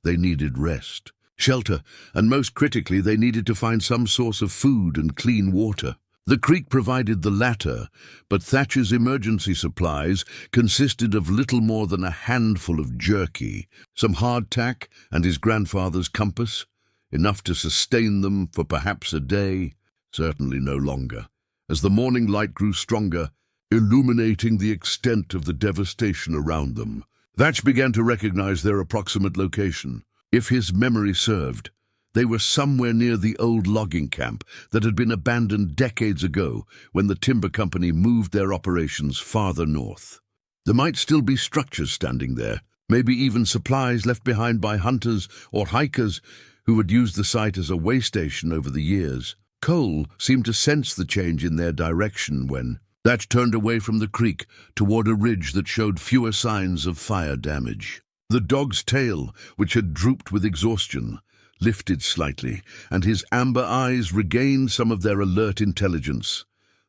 They needed rest, shelter, and most critically, they needed to find some source of food and clean water. The creek provided the latter, but Thatch's emergency supplies consisted of little more than a handful of jerky, some hardtack, and his grandfather's compass, enough to sustain them for perhaps a day, certainly no longer. As the morning light grew stronger, illuminating the extent of the devastation around them, Thatch began to recognize their approximate location. If his memory served, they were somewhere near the old logging camp that had been abandoned decades ago when the timber company moved their operations farther north. There might still be structures standing there, maybe even supplies left behind by hunters or hikers who had used the site as a way station over the years. Cole seemed to sense the change in their direction when Thatch turned away from the creek toward a ridge that showed fewer signs of fire damage. The dog's tail, which had drooped with exhaustion, lifted slightly, and his amber eyes regained some of their alert intelligence.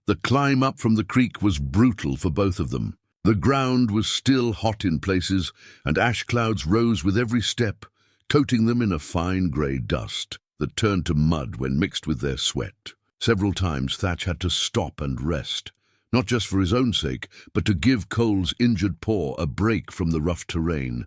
The climb up from the creek was brutal for both of them. The ground was still hot in places, and ash clouds rose with every step, coating them in a fine grey dust that turned to mud when mixed with their sweat. Several times Thatch had to stop and rest, not just for his own sake, but to give Cole's injured paw a break from the rough terrain.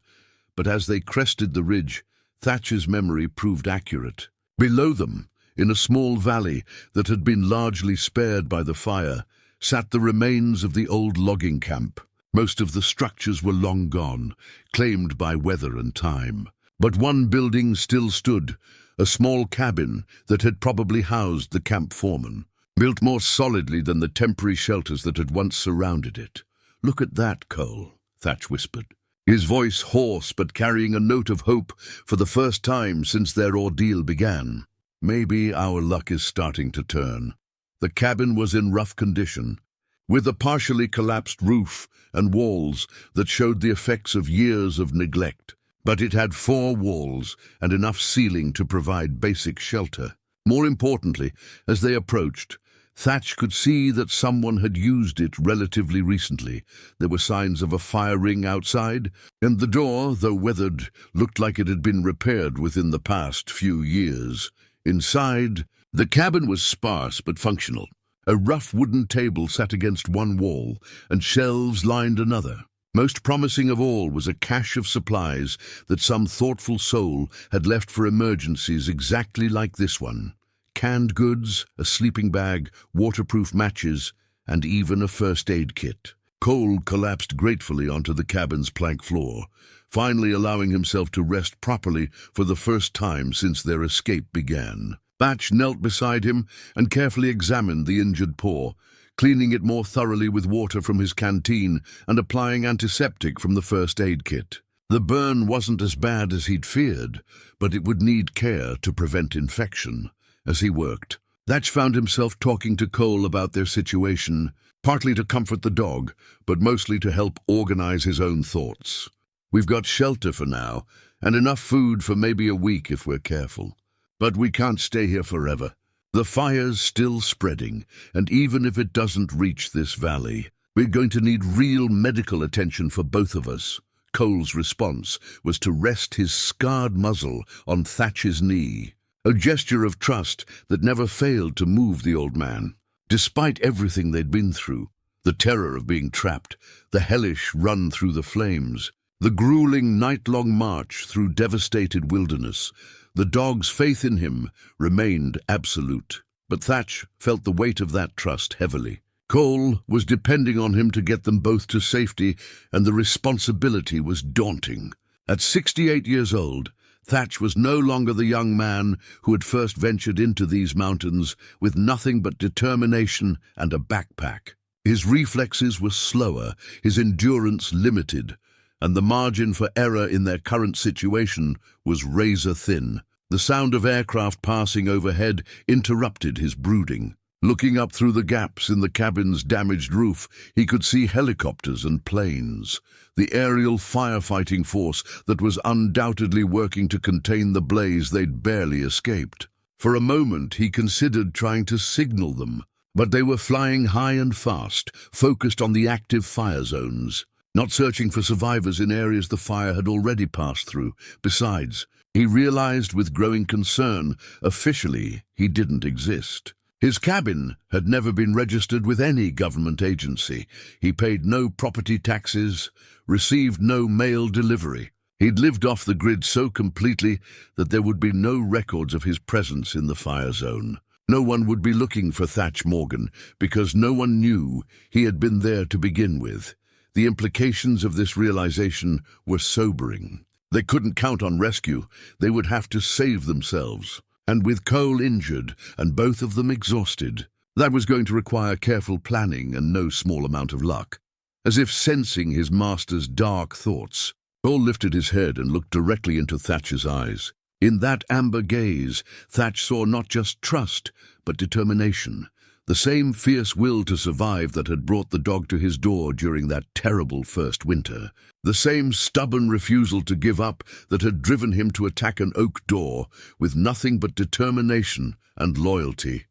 But as they crested the ridge, Thatch's memory proved accurate. Below them, in a small valley that had been largely spared by the fire, sat the remains of the old logging camp. Most of the structures were long gone, claimed by weather and time. But one building still stood, a small cabin that had probably housed the camp foreman, built more solidly than the temporary shelters that had once surrounded it. "Look at that, Cole," Thatch whispered, his voice hoarse but carrying a note of hope for the first time since their ordeal began. "Maybe our luck is starting to turn." The cabin was in rough condition, with a partially collapsed roof and walls that showed the effects of years of neglect. But it had 4 walls and enough ceiling to provide basic shelter. More importantly, as they approached, Thatch could see that someone had used it relatively recently. There were signs of a fire ring outside, and the door, though weathered, looked like it had been repaired within the past few years. Inside, the cabin was sparse but functional. A rough wooden table sat against one wall, and shelves lined another. Most promising of all was a cache of supplies that some thoughtful soul had left for emergencies exactly like this one. Canned goods, a sleeping bag, waterproof matches, and even a first aid kit. Cole collapsed gratefully onto the cabin's plank floor, finally allowing himself to rest properly for the first time since their escape began. Thatch knelt beside him and carefully examined the injured paw, cleaning it more thoroughly with water from his canteen and applying antiseptic from the first aid kit. The burn wasn't as bad as he'd feared, but it would need care to prevent infection. As he worked, Thatch found himself talking to Cole about their situation, partly to comfort the dog, but mostly to help organize his own thoughts. "We've got shelter for now, and enough food for maybe a week if we're careful. But we can't stay here forever. The fire's still spreading, and even if it doesn't reach this valley, we're going to need real medical attention for both of us." Cole's response was to rest his scarred muzzle on Thatch's knee, a gesture of trust that never failed to move the old man. Despite everything they'd been through, the terror of being trapped, the hellish run through the flames, the grueling night-long march through devastated wilderness, the dog's faith in him remained absolute. But Thatch felt the weight of that trust heavily. Cole was depending on him to get them both to safety, and the responsibility was daunting. At 68 years old, Thatch was no longer the young man who had first ventured into these mountains with nothing but determination and a backpack. His reflexes were slower, his endurance limited, and the margin for error in their current situation was razor-thin. The sound of aircraft passing overhead interrupted his brooding. Looking up through the gaps in the cabin's damaged roof, he could see helicopters and planes, the aerial firefighting force that was undoubtedly working to contain the blaze they'd barely escaped. For a moment, he considered trying to signal them, But they were flying high and fast, focused on the active fire zones, not searching for survivors in areas the fire had already passed through. Besides, he realized with growing concern, officially he didn't exist. His cabin had never been registered with any government agency. He paid no property taxes, received no mail delivery. He'd lived off the grid so completely that there would be no records of his presence in the fire zone. No one would be looking for Thatch Morgan because no one knew he had been there to begin with. The implications of this realization were sobering. They couldn't count on rescue. They would have to save themselves. And with Cole injured and both of them exhausted, that was going to require careful planning and no small amount of luck. As if sensing his master's dark thoughts, Cole lifted his head and looked directly into Thatch's eyes. In that amber gaze, Thatch saw not just trust, but determination. The same fierce will to survive that had brought the dog to his door during that terrible first winter. The same stubborn refusal to give up that had driven him to attack an oak door with nothing but determination and loyalty.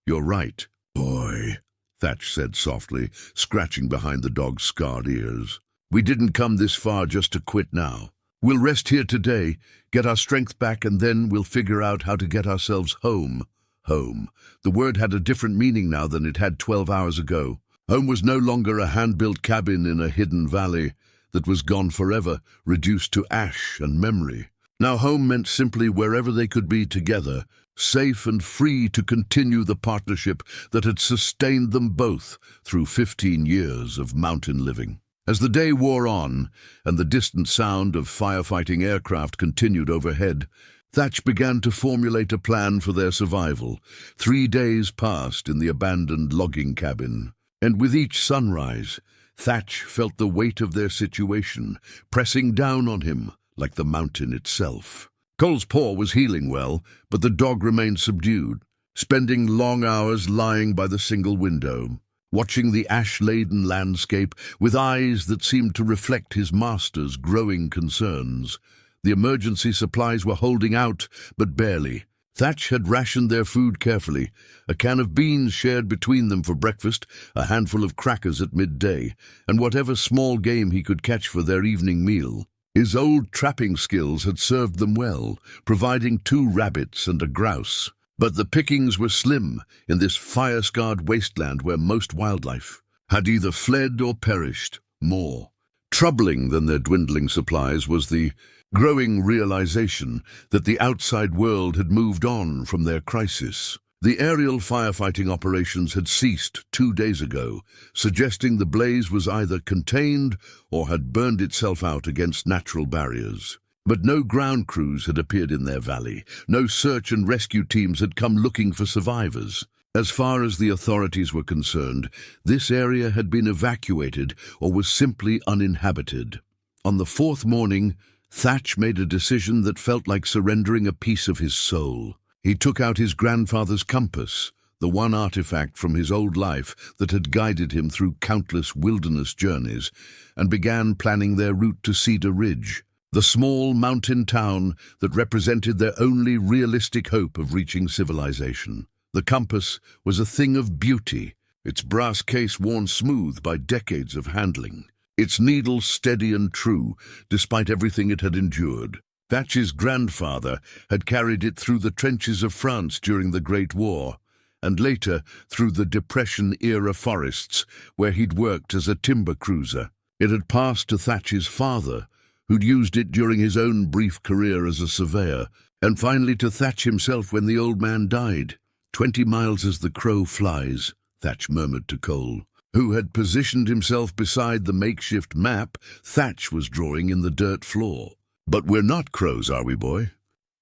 "You're right, boy," Thatch said softly, scratching behind the dog's scarred ears. "We didn't come this far just to quit now. We'll rest here today, get our strength back, and then we'll figure out how to get ourselves home." Home. The word had a different meaning now than it had 12 hours ago. Home was no longer a hand-built cabin in a hidden valley that was gone forever, reduced to ash and memory. Now home meant simply wherever they could be together, safe and free to continue the partnership that had sustained them both through 15 years of mountain living. As the day wore on and the distant sound of firefighting aircraft continued overhead, Thatch began to formulate a plan for their survival. 3 days passed in the abandoned logging cabin, and with each sunrise, Thatch felt the weight of their situation pressing down on him like the mountain itself. Cole's paw was healing well, but the dog remained subdued, spending long hours lying by the single window, watching the ash-laden landscape with eyes that seemed to reflect his master's growing concerns. The emergency supplies were holding out, but barely. Thatch had rationed their food carefully, a can of beans shared between them for breakfast, a handful of crackers at midday, and whatever small game he could catch for their evening meal. His old trapping skills had served them well, providing 2 rabbits and a grouse. But the pickings were slim in this fire-scarred wasteland where most wildlife had either fled or perished. More troubling than their dwindling supplies was the growing realization that the outside world had moved on from their crisis. The aerial firefighting operations had ceased 2 days ago, suggesting the blaze was either contained or had burned itself out against natural barriers. But no ground crews had appeared in their valley. No search and rescue teams had come looking for survivors. As far as the authorities were concerned, this area had been evacuated or was simply uninhabited. On the 4th morning, Thatch made a decision that felt like surrendering a piece of his soul. He took out his grandfather's compass, the one artifact from his old life that had guided him through countless wilderness journeys, and began planning their route to Cedar Ridge, the small mountain town that represented their only realistic hope of reaching civilization. The compass was a thing of beauty, its brass case worn smooth by decades of handling, its needle steady and true, despite everything it had endured. Thatch's grandfather had carried it through the trenches of France during the Great War, and later through the Depression-era forests, where he'd worked as a timber cruiser. It had passed to Thatch's father, who'd used it during his own brief career as a surveyor, and finally to Thatch himself when the old man died. 20 miles as the crow flies, Thatch murmured to Cole, who had positioned himself beside the makeshift map Thatch was drawing in the dirt floor. "But we're not crows, are we, boy?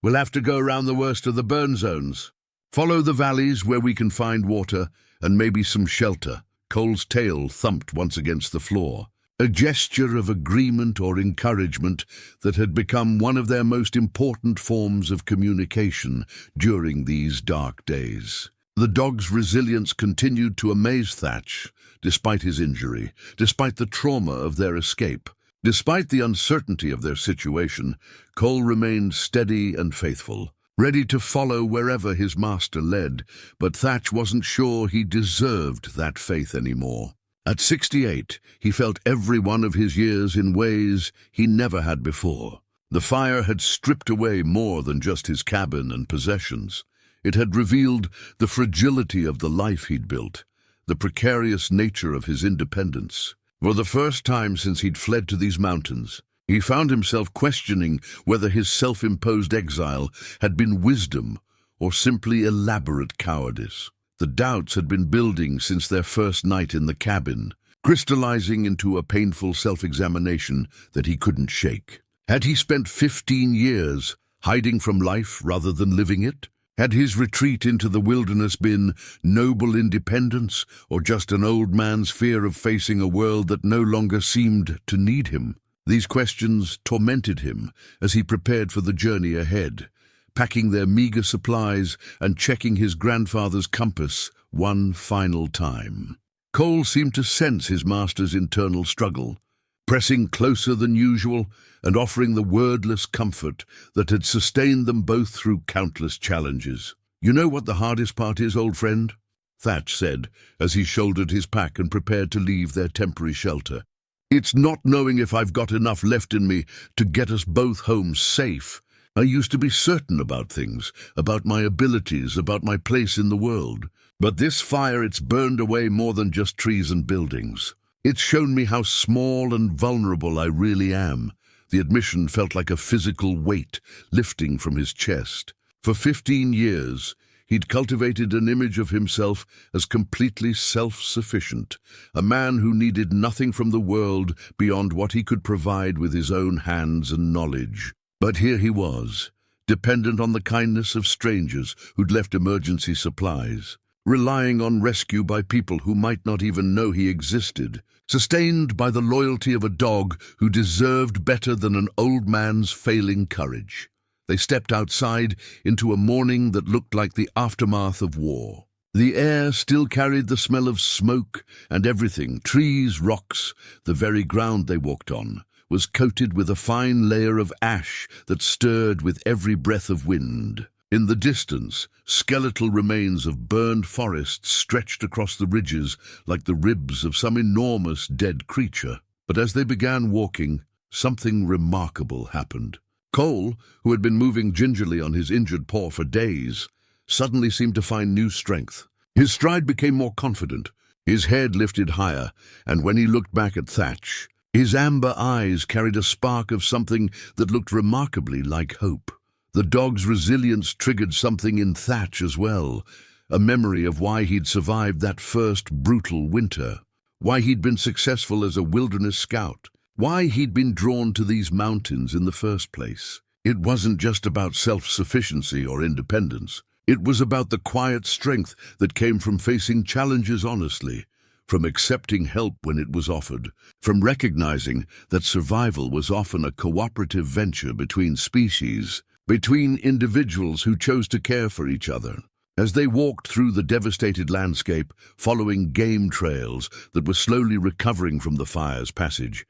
We'll have to go around the worst of the burn zones. Follow the valleys where we can find water and maybe some shelter." Cole's tail thumped once against the floor, a gesture of agreement or encouragement that had become one of their most important forms of communication during these dark days. The dog's resilience continued to amaze Thatch, despite his injury, despite the trauma of their escape. Despite the uncertainty of their situation, Cole remained steady and faithful. ready to follow wherever his master led, but Thatch wasn't sure he deserved that faith anymore. At 68, he felt every one of his years in ways he never had before. The fire had stripped away more than just his cabin and possessions. It had revealed the fragility of the life he'd built, the precarious nature of his independence. For the first time since he'd fled to these mountains, he found himself questioning whether his self-imposed exile had been wisdom or simply elaborate cowardice. The doubts had been building since their first night in the cabin, crystallizing into a painful self-examination that he couldn't shake. Had he spent 15 years hiding from life rather than living it? Had his retreat into the wilderness been noble independence, or just an old man's fear of facing a world that no longer seemed to need him? These questions tormented him as he prepared for the journey ahead, packing their meager supplies and checking his grandfather's compass one final time. Cole seemed to sense his master's internal struggle, pressing closer than usual and offering the wordless comfort that had sustained them both through countless challenges. "You know what the hardest part is, old friend?" Thatch said as he shouldered his pack and prepared to leave their temporary shelter. "It's not knowing if I've got enough left in me to get us both home safe. I used to be certain about things, about my abilities, about my place in the world. But this fire, it's burned away more than just trees and buildings. It's shown me how small and vulnerable I really am." The admission felt like a physical weight lifting from his chest. For 15 years, he'd cultivated an image of himself as completely self-sufficient, a man who needed nothing from the world beyond what he could provide with his own hands and knowledge. But here he was, dependent on the kindness of strangers who'd left emergency supplies, relying on rescue by people who might not even know he existed, sustained by the loyalty of a dog who deserved better than an old man's failing courage. They stepped outside into a morning that looked like the aftermath of war. The air still carried the smell of smoke, and everything, trees, rocks, the very ground they walked on, was coated with a fine layer of ash that stirred with every breath of wind. In the distance, skeletal remains of burned forests stretched across the ridges like the ribs of some enormous dead creature. But as they began walking, something remarkable happened. Cole, who had been moving gingerly on his injured paw for days, suddenly seemed to find new strength. His stride became more confident, his head lifted higher, and when he looked back at Thatch, his amber eyes carried a spark of something that looked remarkably like hope. The dog's resilience triggered something in Thatch as well, a memory of why he'd survived that first brutal winter, why he'd been successful as a wilderness scout, why he'd been drawn to these mountains in the first place. It wasn't just about self-sufficiency or independence. It was about the quiet strength that came from facing challenges honestly, from accepting help when it was offered, from recognizing that survival was often a cooperative venture between species, between individuals who chose to care for each other. As they walked through the devastated landscape, following game trails that were slowly recovering from the fire's passage,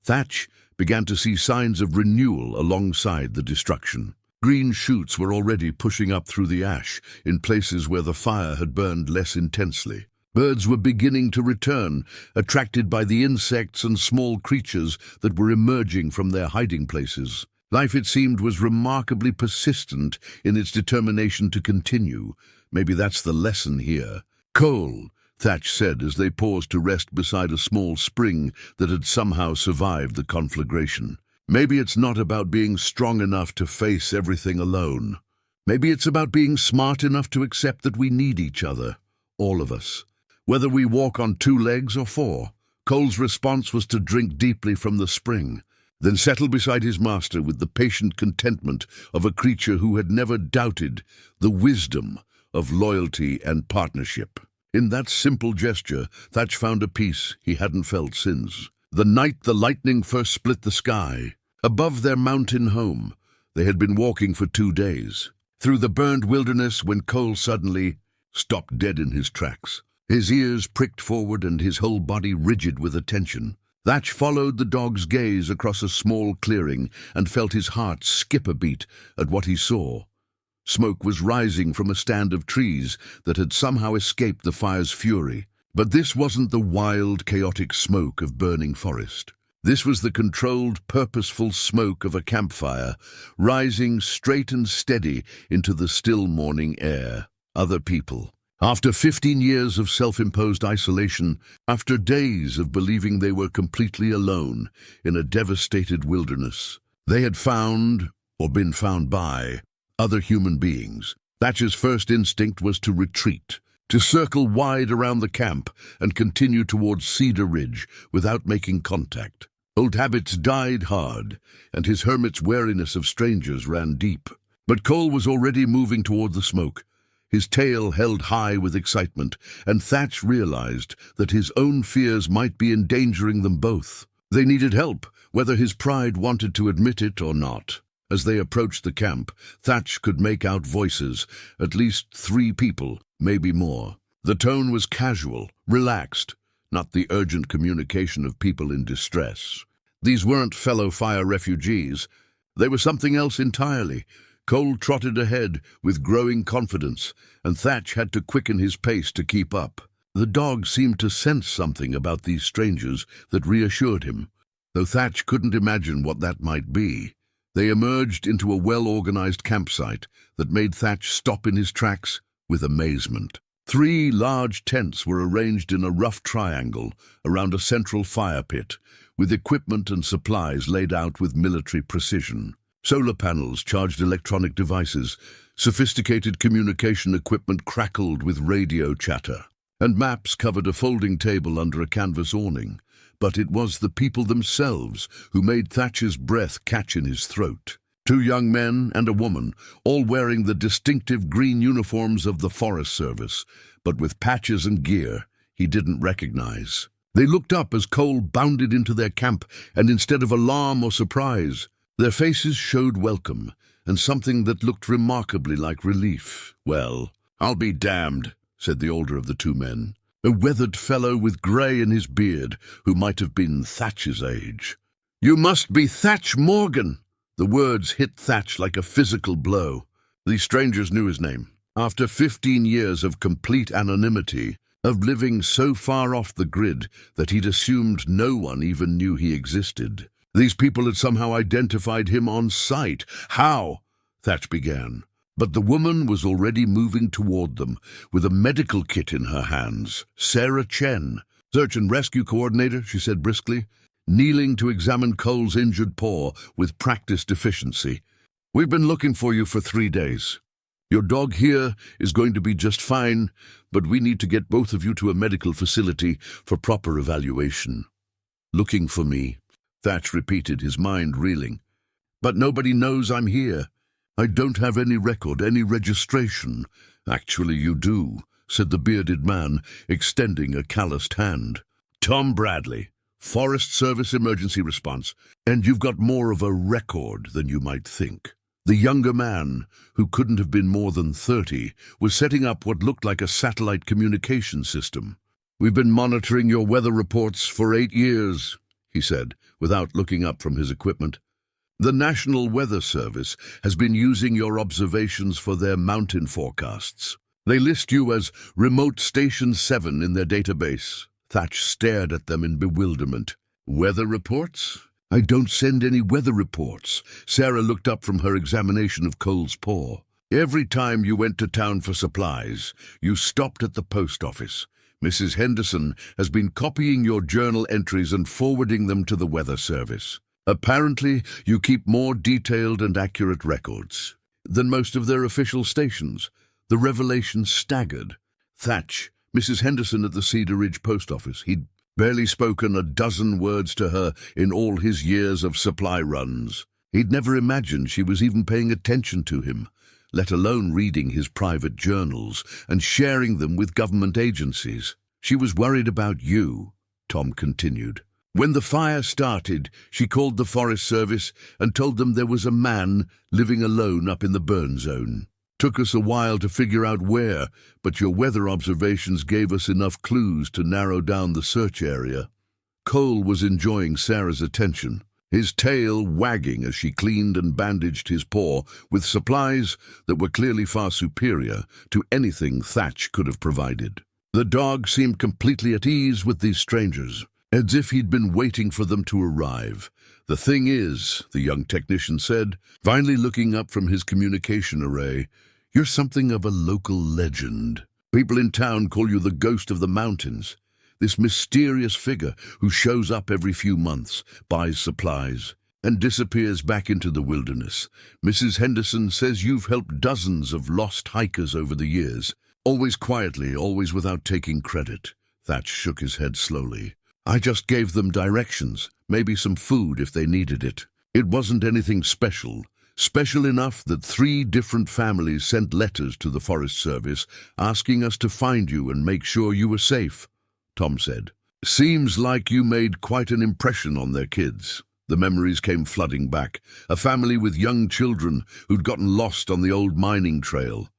Thatch began to see signs of renewal alongside the destruction. Green shoots were already pushing up through the ash in places where the fire had burned less intensely. Birds were beginning to return, attracted by the insects and small creatures that were emerging from their hiding places. Life, it seemed, was remarkably persistent in its determination to continue. Maybe that's the lesson here. "Cole," Thatch said as they paused to rest beside a small spring that had somehow survived the conflagration. "Maybe it's not about being strong enough to face everything alone. Maybe it's about being smart enough to accept that we need each other, all of us, whether we walk on 2 legs or 4. Cole's response was to drink deeply from the spring, then settle beside his master with the patient contentment of a creature who had never doubted the wisdom of loyalty and partnership. In that simple gesture, Thatch found a peace he hadn't felt since. The night the lightning first split the sky, above their mountain home, they had been walking for 2 days, through the burned wilderness when Cole suddenly stopped dead in his tracks, his ears pricked forward and his whole body rigid with attention. Thatch followed the dog's gaze across a small clearing and felt his heart skip a beat at what he saw. Smoke was rising from a stand of trees that had somehow escaped the fire's fury. But this wasn't the wild, chaotic smoke of burning forest. This was the controlled, purposeful smoke of a campfire, rising straight and steady into the still morning air. Other people. After 15 years of self-imposed isolation, after days of believing they were completely alone in a devastated wilderness, they had found, or been found by, other human beings. Thatch's first instinct was to retreat, to circle wide around the camp and continue towards Cedar Ridge without making contact. Old habits died hard, and his hermit's wariness of strangers ran deep. But Cole was already moving toward the smoke, his tail held high with excitement, and Thatch realized that his own fears might be endangering them both. They needed help, whether his pride wanted to admit it or not. As they approached the camp, Thatch could make out voices, at least 3 people, maybe more. The tone was casual, relaxed, not the urgent communication of people in distress. These weren't fellow fire refugees. They were something else entirely. Cole trotted ahead with growing confidence, and Thatch had to quicken his pace to keep up. The dog seemed to sense something about these strangers that reassured him, though Thatch couldn't imagine what that might be. They emerged into a well-organized campsite that made Thatch stop in his tracks with amazement. 3 large tents were arranged in a rough triangle around a central fire pit, with equipment and supplies laid out with military precision. Solar panels charged electronic devices, sophisticated communication equipment crackled with radio chatter, and maps covered a folding table under a canvas awning. But it was the people themselves who made Thatch's breath catch in his throat. 2 young men and a woman, all wearing the distinctive green uniforms of the Forest Service, but with patches and gear he didn't recognize. They looked up as Cole bounded into their camp, and instead of alarm or surprise, their faces showed welcome, and something that looked remarkably like relief. "Well, I'll be damned," said the older of the 2 men, a weathered fellow with grey in his beard, who might have been Thatch's age. "You must be Thatch Morgan!" The words hit Thatch like a physical blow. These strangers knew his name. After 15 years of complete anonymity, of living so far off the grid that he'd assumed no one even knew he existed, these people had somehow identified him on sight. How? Thatch began. But the woman was already moving toward them, with a medical kit in her hands. Sarah Chen, search and rescue coordinator, she said briskly, kneeling to examine Cole's injured paw with practiced efficiency. "We've been looking for you for 3 days. Your dog here is going to be just fine, but we need to get both of you to a medical facility for proper evaluation." "Looking for me," Thatch repeated, his mind reeling. "But nobody knows I'm here. I don't have any record, any registration." "Actually, you do," said the bearded man, extending a calloused hand. "Tom Bradley, Forest Service Emergency Response, and you've got more of a record than you might think." The younger man, who couldn't have been more than 30, was setting up what looked like a satellite communication system. "We've been monitoring your weather reports for 8 years, he said, without looking up from his equipment. "The National Weather Service has been using your observations for their mountain forecasts. They list you as Remote Station 7 in their database." Thatch stared at them in bewilderment. "Weather reports? I don't send any weather reports." Sarah looked up from her examination of Cole's paw. "Every time you went to town for supplies, you stopped at the post office. Mrs. Henderson has been copying your journal entries and forwarding them to the Weather Service. Apparently, you keep more detailed and accurate records than most of their official stations." The revelation staggered Thatch. Mrs. Henderson at the Cedar Ridge post office. He'd barely spoken a dozen words to her in all his years of supply runs. He'd never imagined she was even paying attention to him, let alone reading his private journals and sharing them with government agencies. "She was worried about you," Tom continued. "When the fire started, she called the Forest Service and told them there was a man living alone up in the burn zone. Took us a while to figure out where, but your weather observations gave us enough clues to narrow down the search area." Cole was enjoying Sarah's attention. his tail wagging as she cleaned and bandaged his paw with supplies that were clearly far superior to anything Thatch could have provided. The dog seemed completely at ease with these strangers, as if he'd been waiting for them to arrive. "The thing is," the young technician said, finally looking up from his communication array, "you're something of a local legend. People in town call you the ghost of the mountains, this mysterious figure who shows up every few months, buys supplies, and disappears back into the wilderness. Mrs. Henderson says you've helped dozens of lost hikers over the years, always quietly, always without taking credit." Thatch shook his head slowly. "I just gave them directions, maybe some food if they needed it. It wasn't anything special. Special enough that 3 different families sent letters to the Forest Service asking us to find you and make sure you were safe," Tom said. "Seems like you made quite an impression on their kids." The memories came flooding back. A family with young children who'd gotten lost on the old mining trail.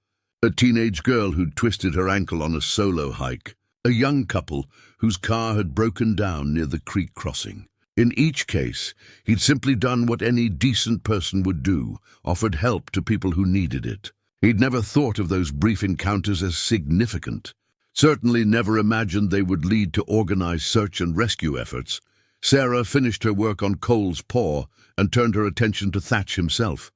A teenage girl who'd twisted her ankle on a solo hike. A young couple whose car had broken down near the creek crossing. In each case, he'd simply done what any decent person would do, offered help to people who needed it. He'd never thought of those brief encounters as significant. Certainly never imagined they would lead to organized search and rescue efforts. Sarah finished her work on Cole's paw and turned her attention to Thatch himself,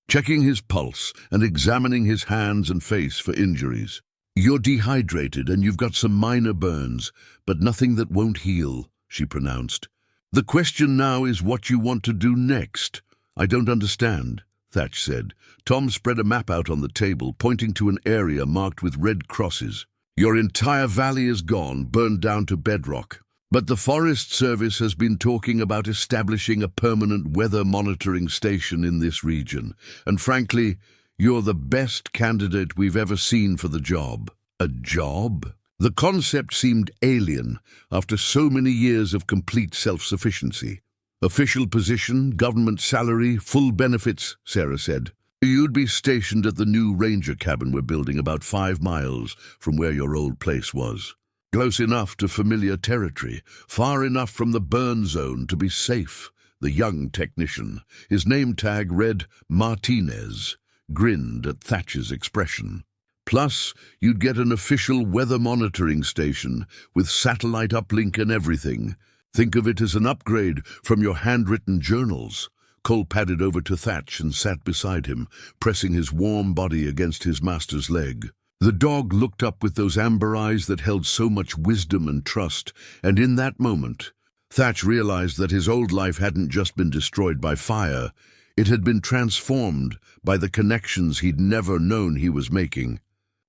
checking his pulse and examining his hands and face for injuries. "You're dehydrated and you've got some minor burns, but nothing that won't heal," she pronounced. "The question now is what you want to do next." "I don't understand," Thatch said. Tom spread a map out on the table, pointing to an area marked with red crosses. "Your entire valley is gone, burned down to bedrock. But the Forest Service has been talking about establishing a permanent weather monitoring station in this region, and frankly, you're the best candidate we've ever seen for the job." "A job?" The concept seemed alien after so many years of complete self-sufficiency. "Official position, government salary, full benefits," Sarah said. "You'd be stationed at the new ranger cabin we're building about 5 miles from where your old place was. Close enough to familiar territory, far enough from the burn zone to be safe." The young technician, his name tag read Martinez, grinned at Thatch's expression. "Plus, you'd get an official weather monitoring station with satellite uplink and everything. Think of it as an upgrade from your handwritten journals." Cole padded over to Thatch and sat beside him, pressing his warm body against his master's leg. The dog looked up with those amber eyes that held so much wisdom and trust, and in that moment, Thatch realized that his old life hadn't just been destroyed by fire, it had been transformed by the connections he'd never known he was making,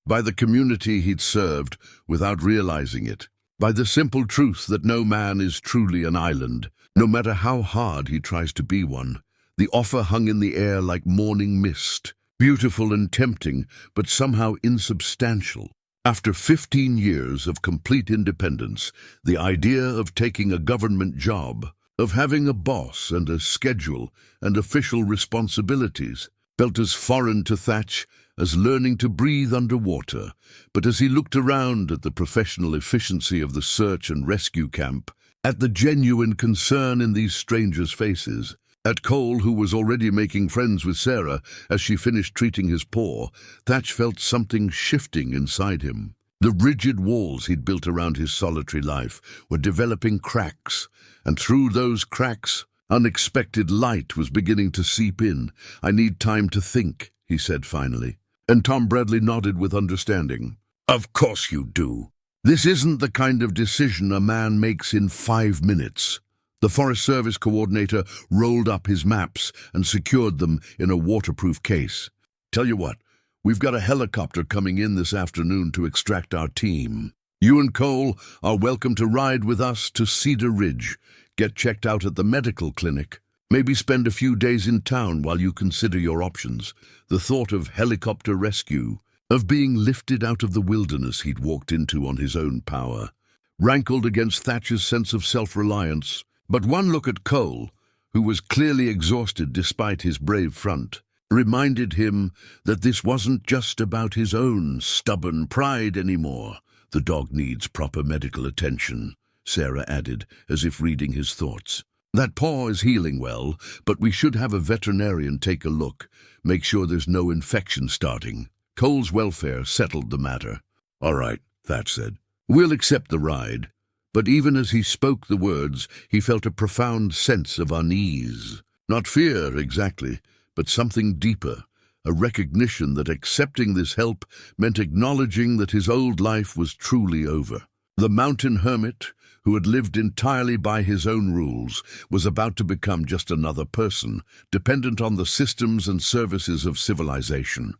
by the community he'd served without realizing it, by the simple truth that no man is truly an island, no matter how hard he tries to be one. The offer hung in the air like morning mist, beautiful and tempting, but somehow insubstantial. After 15 years of complete independence, the idea of taking a government job, of having a boss and a schedule and official responsibilities, felt as foreign to Thatch as learning to breathe underwater. But as he looked around at the professional efficiency of the search and rescue camp, at the genuine concern in these strangers' faces, at Cole, who was already making friends with Sarah as she finished treating his paw, Thatch felt something shifting inside him. The rigid walls he'd built around his solitary life were developing cracks, and through those cracks, unexpected light was beginning to seep in. "I need time to think," he said finally. And Tom Bradley nodded with understanding. "Of course you do. This isn't the kind of decision a man makes in 5 minutes. The Forest Service coordinator rolled up his maps and secured them in a waterproof case. "Tell you what, we've got a helicopter coming in this afternoon to extract our team. You and Cole are welcome to ride with us to Cedar Ridge, get checked out at the medical clinic, maybe spend a few days in town while you consider your options." The thought of helicopter rescue, of being lifted out of the wilderness he'd walked into on his own power, rankled against Thatch's sense of self-reliance. But one look at Cole, who was clearly exhausted despite his brave front, reminded him that this wasn't just about his own stubborn pride anymore. "The dog needs proper medical attention," Sarah added, as if reading his thoughts. That paw is healing well, but we should have a veterinarian take a look, make sure there's no infection starting. Cole's welfare settled the matter. All right, Thatch said. We'll accept the ride. But even as he spoke the words, he felt a profound sense of unease. Not fear, exactly, but something deeper. A recognition that accepting this help meant acknowledging that his old life was truly over. The mountain hermit, who had lived entirely by his own rules, was about to become just another person, dependent on the systems and services of civilization.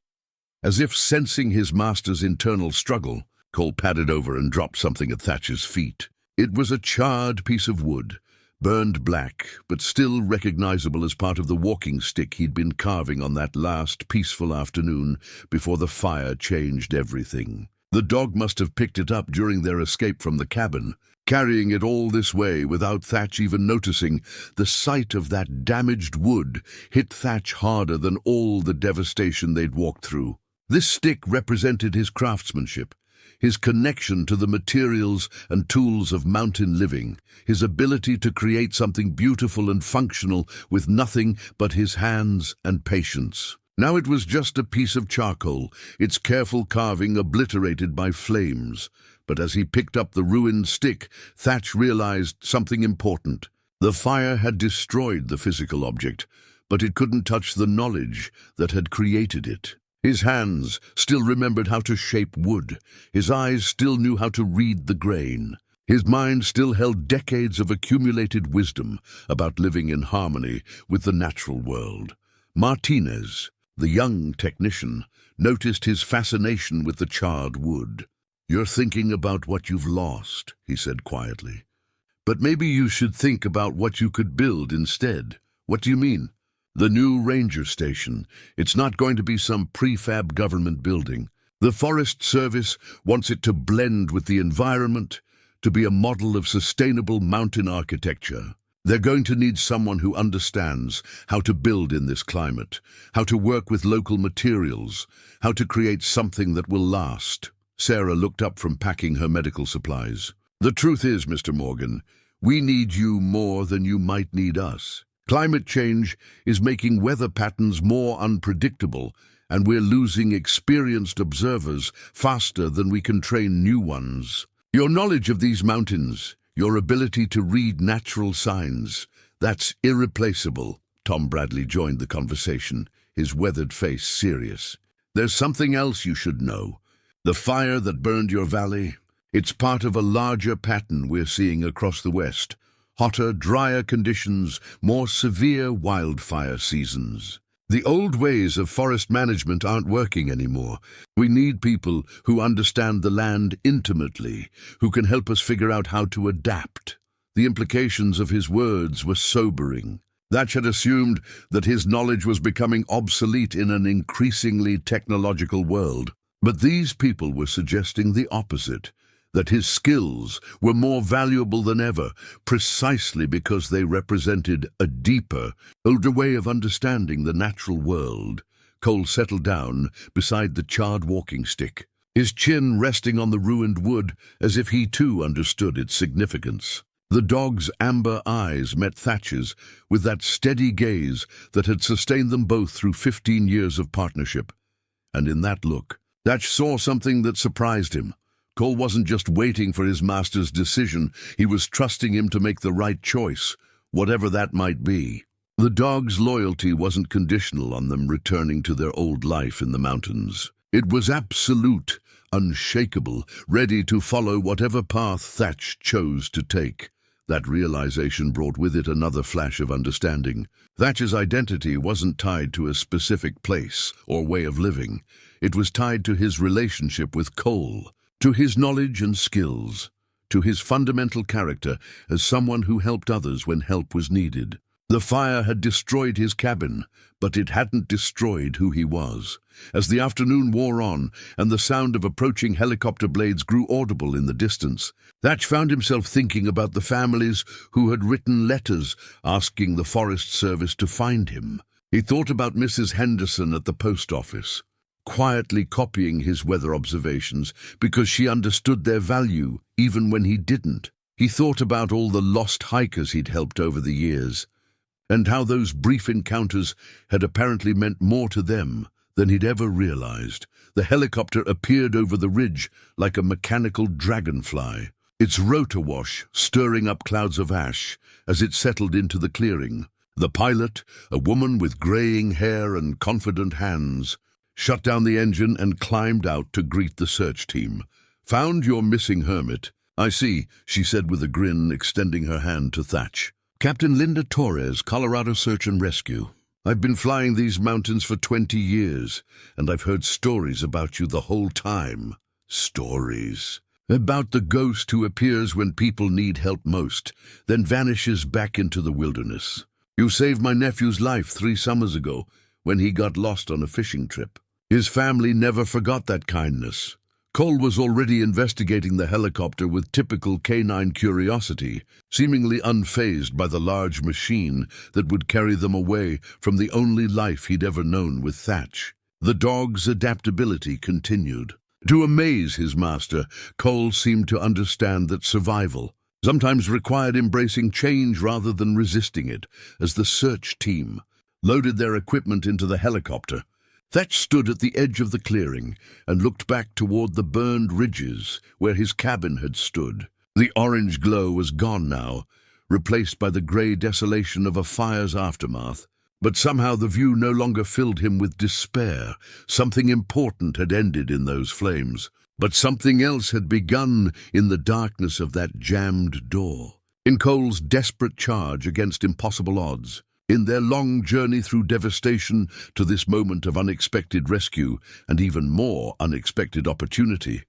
As if sensing his master's internal struggle, Cole padded over and dropped something at Thatch's feet. It was a charred piece of wood, burned black, but still recognizable as part of the walking stick he'd been carving on that last peaceful afternoon before the fire changed everything. The dog must have picked it up during their escape from the cabin. Carrying it all this way without Thatch even noticing, the sight of that damaged wood hit Thatch harder than all the devastation they'd walked through. This stick represented his craftsmanship, his connection to the materials and tools of mountain living, his ability to create something beautiful and functional with nothing but his hands and patience. Now it was just a piece of charcoal, its careful carving obliterated by flames. But as he picked up the ruined stick, Thatch realized something important. The fire had destroyed the physical object, but it couldn't touch the knowledge that had created it. His hands still remembered how to shape wood. His eyes still knew how to read the grain. His mind still held decades of accumulated wisdom about living in harmony with the natural world. Martinez, the young technician, noticed his fascination with the charred wood. "You're thinking about what you've lost," he said quietly. "But maybe you should think about what you could build instead." "What do you mean?" "The new ranger station. It's not going to be some prefab government building. The Forest Service wants it to blend with the environment, to be a model of sustainable mountain architecture. They're going to need someone who understands how to build in this climate, how to work with local materials, how to create something that will last." Sarah looked up from packing her medical supplies. "The truth is, Mr. Morgan, we need you more than you might need us. Climate change is making weather patterns more unpredictable, and we're losing experienced observers faster than we can train new ones. Your knowledge of these mountains, your ability to read natural signs, that's irreplaceable." Tom Bradley joined the conversation, his weathered face serious. "There's something else you should know. The fire that burned your valley, it's part of a larger pattern we're seeing across the West. Hotter, drier conditions, more severe wildfire seasons. The old ways of forest management aren't working anymore. We need people who understand the land intimately, who can help us figure out how to adapt." The implications of his words were sobering. Thatch had assumed that his knowledge was becoming obsolete in an increasingly technological world. But these people were suggesting the opposite, that his skills were more valuable than ever, precisely because they represented a deeper, older way of understanding the natural world. Cole settled down beside the charred walking stick, his chin resting on the ruined wood as if he too understood its significance. The dog's amber eyes met Thatch's with that steady gaze that had sustained them both through 15 years of partnership. And in that look, Thatch saw something that surprised him. Cole wasn't just waiting for his master's decision, he was trusting him to make the right choice, whatever that might be. The dog's loyalty wasn't conditional on them returning to their old life in the mountains. It was absolute, unshakable, ready to follow whatever path Thatch chose to take. That realization brought with it another flash of understanding. Thatch's identity wasn't tied to a specific place or way of living. It was tied to his relationship with Cole, to his knowledge and skills, to his fundamental character as someone who helped others when help was needed. The fire had destroyed his cabin, but it hadn't destroyed who he was. As the afternoon wore on and the sound of approaching helicopter blades grew audible in the distance, Thatch found himself thinking about the families who had written letters asking the Forest Service to find him. He thought about Mrs. Henderson at the post office, quietly copying his weather observations because she understood their value even when he didn't. He thought about all the lost hikers he'd helped over the years, and how those brief encounters had apparently meant more to them than he'd ever realized. The helicopter appeared over the ridge like a mechanical dragonfly, its rotor wash stirring up clouds of ash as it settled into the clearing. The pilot, a woman with graying hair and confident hands, shut down the engine and climbed out to greet the search team. "Found your missing hermit. I see," she said with a grin, extending her hand to Thatch. "Captain Linda Torres, Colorado Search and Rescue. I've been flying these mountains for 20 years, and I've heard stories about you the whole time." Stories. About the ghost who appears when people need help most, then vanishes back into the wilderness. "You saved my nephew's life 3 summers ago when he got lost on a fishing trip. His family never forgot that kindness." Cole was already investigating the helicopter with typical canine curiosity, seemingly unfazed by the large machine that would carry them away from the only life he'd ever known with Thatch. The dog's adaptability continued. To amaze his master, Cole seemed to understand that survival sometimes required embracing change rather than resisting it. As the search team loaded their equipment into the helicopter, Thatch stood at the edge of the clearing and looked back toward the burned ridges where his cabin had stood. The orange glow was gone now, replaced by the gray desolation of a fire's aftermath. But somehow the view no longer filled him with despair. Something important had ended in those flames, but something else had begun in the darkness of that jammed door. In Cole's desperate charge against impossible odds, in their long journey through devastation to this moment of unexpected rescue and even more unexpected opportunity,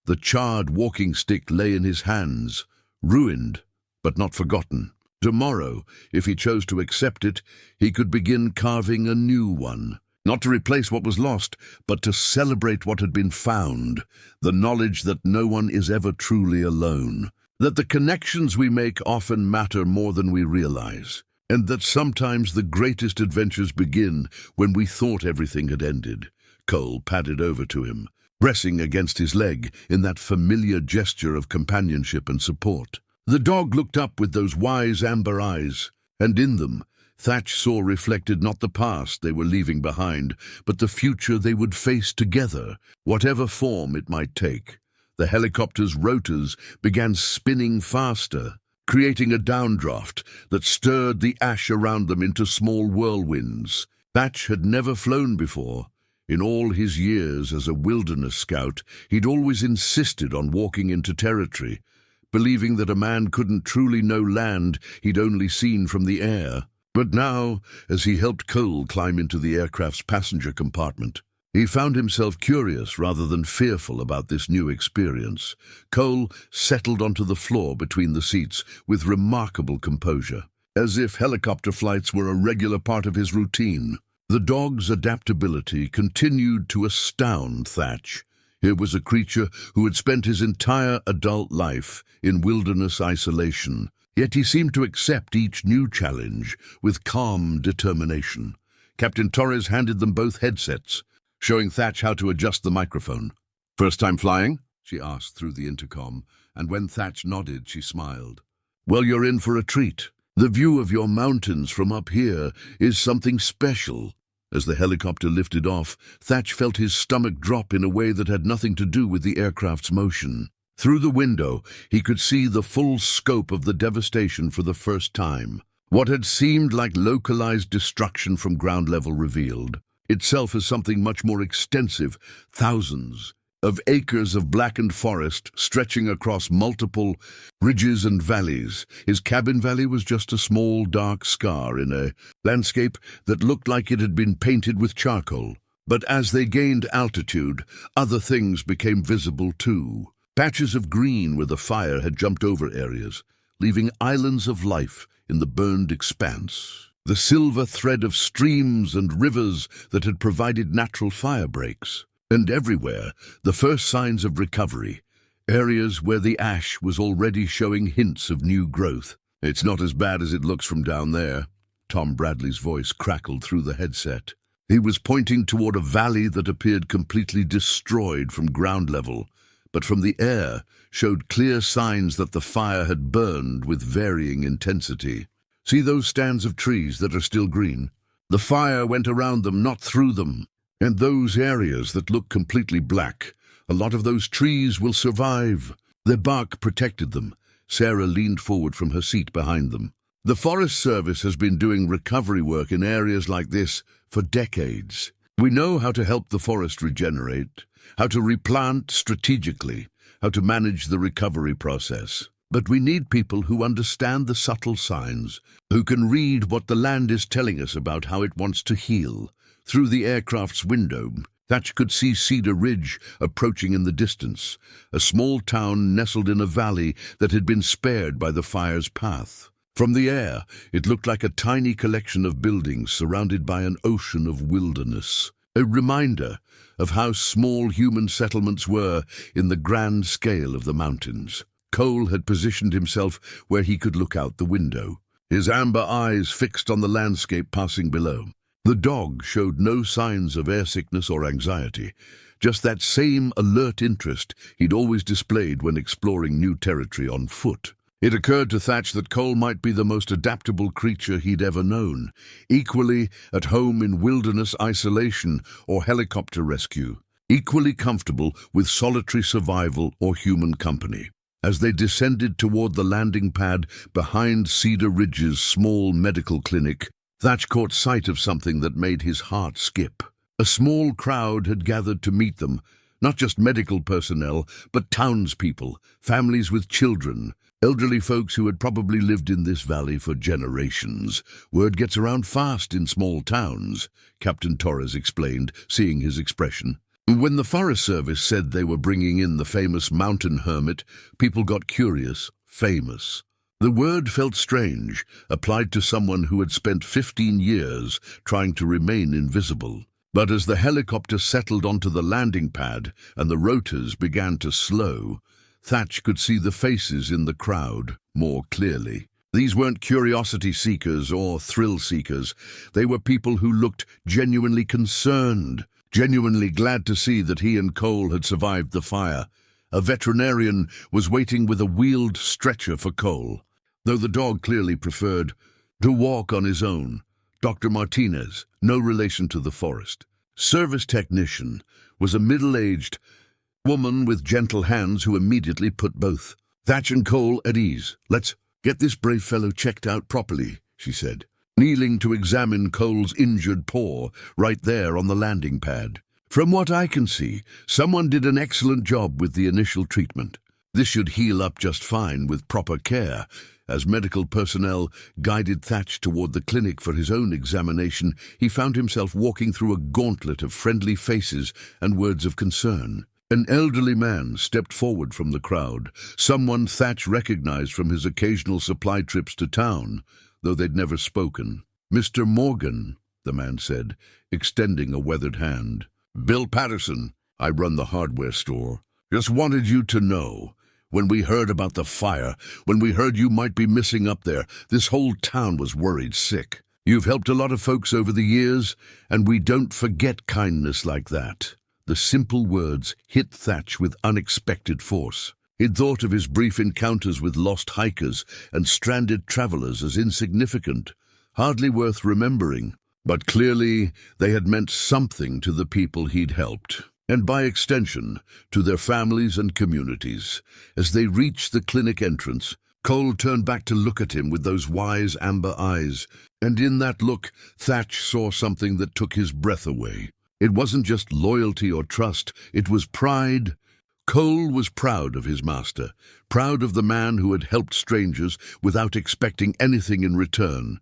the charred walking stick lay in his hands, ruined but not forgotten. Tomorrow, if he chose to accept it, he could begin carving a new one, not to replace what was lost, but to celebrate what had been found, the knowledge that no one is ever truly alone, that the connections we make often matter more than we realize, and that sometimes the greatest adventures begin when we thought everything had ended. Cole padded over to him, pressing against his leg in that familiar gesture of companionship and support. The dog looked up with those wise amber eyes, and in them Thatch saw reflected not the past they were leaving behind, but the future they would face together, whatever form it might take. The helicopter's rotors began spinning faster, creating a downdraft that stirred the ash around them into small whirlwinds. Thatch had never flown before. In all his years as a wilderness scout, he'd always insisted on walking into territory, believing that a man couldn't truly know land he'd only seen from the air. But now, as he helped Cole climb into the aircraft's passenger compartment, he found himself curious rather than fearful about this new experience. Cole settled onto the floor between the seats with remarkable composure, as if helicopter flights were a regular part of his routine. The dog's adaptability continued to astound Thatch. Here was a creature who had spent his entire adult life in wilderness isolation, yet he seemed to accept each new challenge with calm determination. Captain Torres handed them both headsets, showing Thatch how to adjust the microphone. "First time flying?" she asked through the intercom, and when Thatch nodded, she smiled. "Well, you're in for a treat. The view of your mountains from up here is something special." As the helicopter lifted off, Thatch felt his stomach drop in a way that had nothing to do with the aircraft's motion. Through the window, he could see the full scope of the devastation for the first time. What had seemed like localized destruction from ground level revealed itself as something much more extensive, thousands of acres of blackened forest stretching across multiple ridges and valleys. His cabin valley was just a small, dark scar in a landscape that looked like it had been painted with charcoal. But as they gained altitude, other things became visible too. Patches of green where the fire had jumped over areas, leaving islands of life in the burned expanse. The silver thread of streams and rivers that had provided natural fire breaks. And everywhere, the first signs of recovery, areas where the ash was already showing hints of new growth. "It's not as bad as it looks from down there," Tom Bradley's voice crackled through the headset. He was pointing toward a valley that appeared completely destroyed from ground level, but from the air showed clear signs that the fire had burned with varying intensity. See those stands of trees that are still green? The fire went around them, not through them. And those areas that look completely black, a lot of those trees will survive. Their bark protected them. Sarah leaned forward from her seat behind them. The Forest Service has been doing recovery work in areas like this for decades. We know how to help the forest regenerate, how to replant strategically, how to manage the recovery process. But we need people who understand the subtle signs, who can read what the land is telling us about how it wants to heal. Through the aircraft's window, Thatch could see Cedar Ridge approaching in the distance, a small town nestled in a valley that had been spared by the fire's path. From the air, it looked like a tiny collection of buildings surrounded by an ocean of wilderness, a reminder of how small human settlements were in the grand scale of the mountains. Cole had positioned himself where he could look out the window, his amber eyes fixed on the landscape passing below. The dog showed no signs of airsickness or anxiety, just that same alert interest he'd always displayed when exploring new territory on foot. It occurred to Thatch that Cole might be the most adaptable creature he'd ever known, equally at home in wilderness isolation or helicopter rescue, equally comfortable with solitary survival or human company. As they descended toward the landing pad behind Cedar Ridge's small medical clinic, Thatch caught sight of something that made his heart skip. A small crowd had gathered to meet them, not just medical personnel, but townspeople, families with children, elderly folks who had probably lived in this valley for generations. Word gets around fast in small towns, Captain Torres explained, seeing his expression. When the Forest Service said they were bringing in the famous mountain hermit, people got curious. Famous. The word felt strange, applied to someone who had spent 15 years trying to remain invisible. But as the helicopter settled onto the landing pad and the rotors began to slow, Thatch could see the faces in the crowd more clearly. These weren't curiosity seekers or thrill seekers. They were people who looked genuinely concerned, genuinely glad to see that he and Cole had survived the fire. A veterinarian was waiting with a wheeled stretcher for Cole, though the dog clearly preferred to walk on his own. Dr. Martinez, no relation to the forest. Service technician was a middle-aged woman with gentle hands who immediately put both Thatch and Cole at ease. "Let's get this brave fellow checked out properly," she said, kneeling to examine Cole's injured paw right there on the landing pad. "From what I can see, someone did an excellent job with the initial treatment. This should heal up just fine with proper care." As medical personnel guided Thatch toward the clinic for his own examination, he found himself walking through a gauntlet of friendly faces and words of concern. An elderly man stepped forward from the crowd, someone Thatch recognized from his occasional supply trips to town, though they'd never spoken. "Mr. Morgan," the man said, extending a weathered hand. "Bill Patterson. I run the hardware store. Just wanted you to know. When we heard about the fire, when we heard you might be missing up there, this whole town was worried sick. You've helped a lot of folks over the years, and we don't forget kindness like that." The simple words hit Thatch with unexpected force. He'd thought of his brief encounters with lost hikers and stranded travelers as insignificant, hardly worth remembering. But clearly they had meant something to the people he'd helped, and by extension, to their families and communities. As they reached the clinic entrance, Cole turned back to look at him with those wise amber eyes, and in that look, Thatch saw something that took his breath away. It wasn't just loyalty or trust, it was pride. Cole was proud of his master, proud of the man who had helped strangers without expecting anything in return.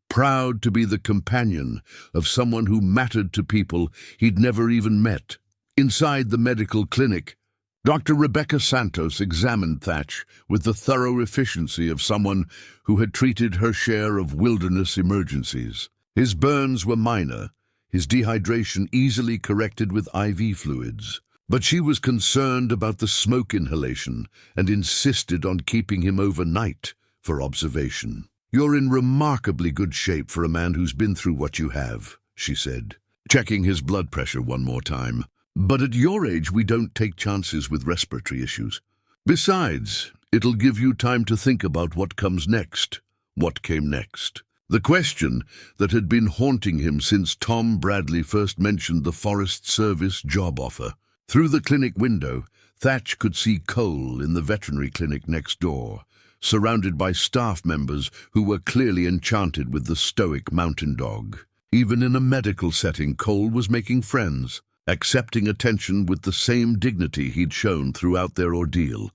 Proud to be the companion of someone who mattered to people he'd never even met. Inside the medical clinic, Dr. Rebecca Santos examined Thatch with the thorough efficiency of someone who had treated her share of wilderness emergencies. His burns were minor, his dehydration easily corrected with IV fluids. But she was concerned about the smoke inhalation and insisted on keeping him overnight for observation. "You're in remarkably good shape for a man who's been through what you have," she said, checking his blood pressure one more time. But at your age, we don't take chances with respiratory issues. Besides, it'll give you time to think about what comes next. What came next? The question that had been haunting him since Tom Bradley first mentioned the Forest Service job offer. Through the clinic window, Thatch could see Cole in the veterinary clinic next door, surrounded by staff members who were clearly enchanted with the stoic mountain dog. Even in a medical setting, Cole was making friends, accepting attention with the same dignity he'd shown throughout their ordeal.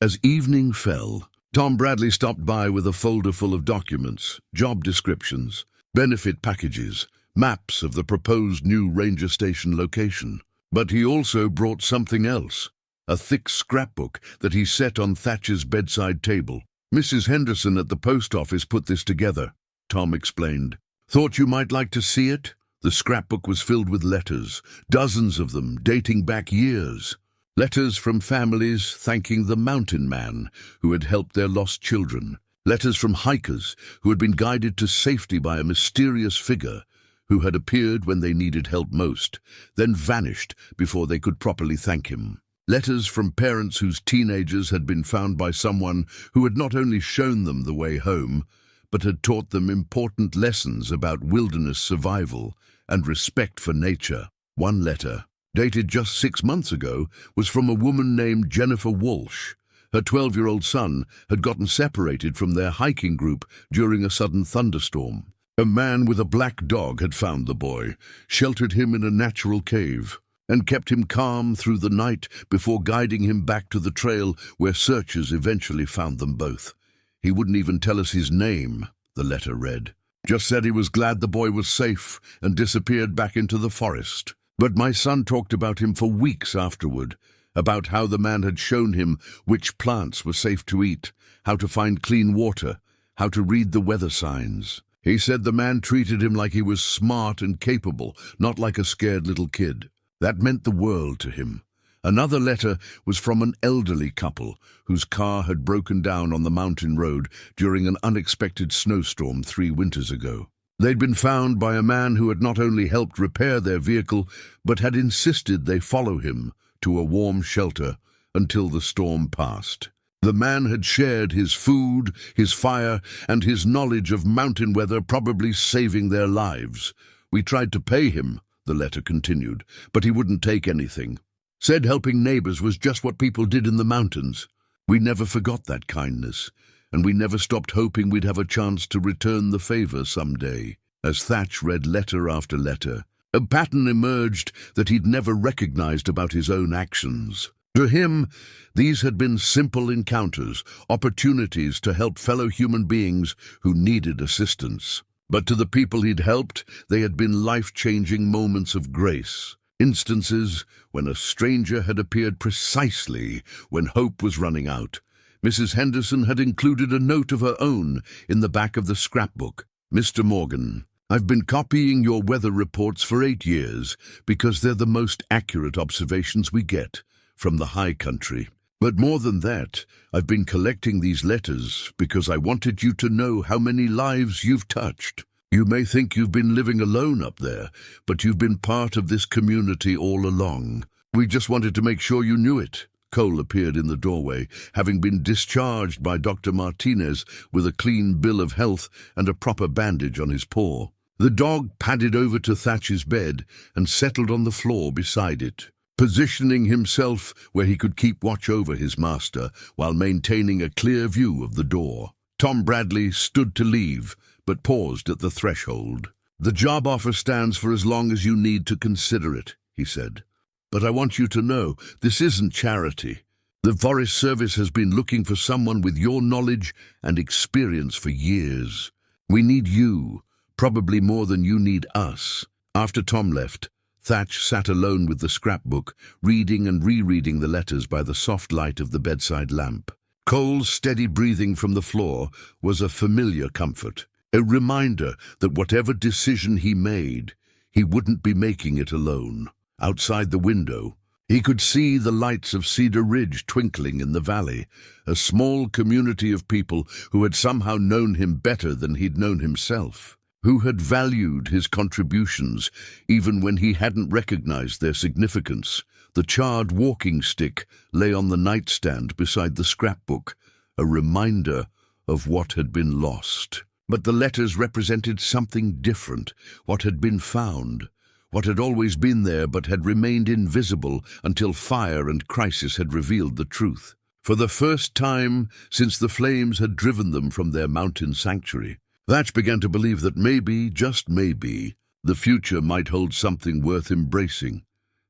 As evening fell, Tom Bradley stopped by with a folder full of documents, job descriptions, benefit packages, maps of the proposed new ranger station location. But he also brought something else, a thick scrapbook that he set on Thatch's bedside table. "Mrs. Henderson at the post office put this together," Tom explained. "Thought you might like to see it?" The scrapbook was filled with letters, dozens of them dating back years. Letters from families thanking the mountain man who had helped their lost children. Letters from hikers who had been guided to safety by a mysterious figure who had appeared when they needed help most, then vanished before they could properly thank him. Letters from parents whose teenagers had been found by someone who had not only shown them the way home, but had taught them important lessons about wilderness survival and respect for nature. One letter, dated just 6 months ago, was from a woman named Jennifer Walsh. Her 12-year-old son had gotten separated from their hiking group during a sudden thunderstorm. A man with a black dog had found the boy, sheltered him in a natural cave, and kept him calm through the night before guiding him back to the trail where searchers eventually found them both. "He wouldn't even tell us his name," the letter read. "Just said he was glad the boy was safe and disappeared back into the forest. But my son talked about him for weeks afterward, about how the man had shown him which plants were safe to eat, how to find clean water, how to read the weather signs. He said the man treated him like he was smart and capable, not like a scared little kid. That meant the world to him." Another letter was from an elderly couple whose car had broken down on the mountain road during an unexpected snowstorm 3 winters ago. They'd been found by a man who had not only helped repair their vehicle, but had insisted they follow him to a warm shelter until the storm passed. The man had shared his food, his fire, and his knowledge of mountain weather, probably saving their lives. "We tried to pay him," the letter continued, "but he wouldn't take anything. Said helping neighbors was just what people did in the mountains. We never forgot that kindness, and we never stopped hoping we'd have a chance to return the favor someday." As Thatch read letter after letter, a pattern emerged that he'd never recognized about his own actions. To him, these had been simple encounters, opportunities to help fellow human beings who needed assistance. But to the people he'd helped, they had been life-changing moments of grace. Instances when a stranger had appeared precisely when hope was running out. Mrs. Henderson had included a note of her own in the back of the scrapbook. "Mr. Morgan, I've been copying your weather reports for 8 years because they're the most accurate observations we get from the high country. But more than that, I've been collecting these letters because I wanted you to know how many lives you've touched. You may think you've been living alone up there, but you've been part of this community all along. We just wanted to make sure you knew it." Cole appeared in the doorway, having been discharged by Dr. Martinez with a clean bill of health and a proper bandage on his paw. The dog padded over to Thatch's bed and settled on the floor beside it, positioning himself where he could keep watch over his master while maintaining a clear view of the door. Tom Bradley stood to leave, but paused at the threshold. "The job offer stands for as long as you need to consider it," he said. "But I want you to know, this isn't charity. The Forest Service has been looking for someone with your knowledge and experience for years. We need you, probably more than you need us." After Tom left, Thatch sat alone with the scrapbook, reading and rereading the letters by the soft light of the bedside lamp. Cole's steady breathing from the floor was a familiar comfort, a reminder that whatever decision he made, he wouldn't be making it alone. Outside the window, he could see the lights of Cedar Ridge twinkling in the valley, a small community of people who had somehow known him better than he'd known himself. who had valued his contributions even when he hadn't recognized their significance. The charred walking stick lay on the nightstand beside the scrapbook, a reminder of what had been lost. But the letters represented something different, what had been found, what had always been there but had remained invisible until fire and crisis had revealed the truth. For the first time since the flames had driven them from their mountain sanctuary, Thatch began to believe that maybe, just maybe, the future might hold something worth embracing.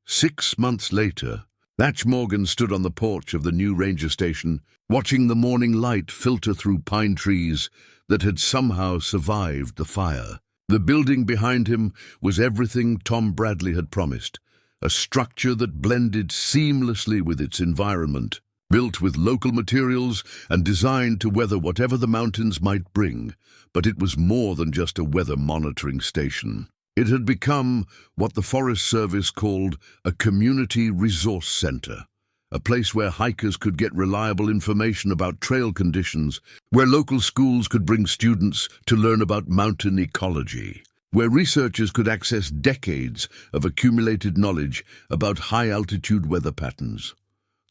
6 months later, Thatch Morgan stood on the porch of the new ranger station, watching the morning light filter through pine trees that had somehow survived the fire. The building behind him was everything Tom Bradley had promised, a structure that blended seamlessly with its environment, built with local materials and designed to weather whatever the mountains might bring. But it was more than just a weather monitoring station. It had become what the Forest Service called a community resource center, a place where hikers could get reliable information about trail conditions, where local schools could bring students to learn about mountain ecology, where researchers could access decades of accumulated knowledge about high-altitude weather patterns.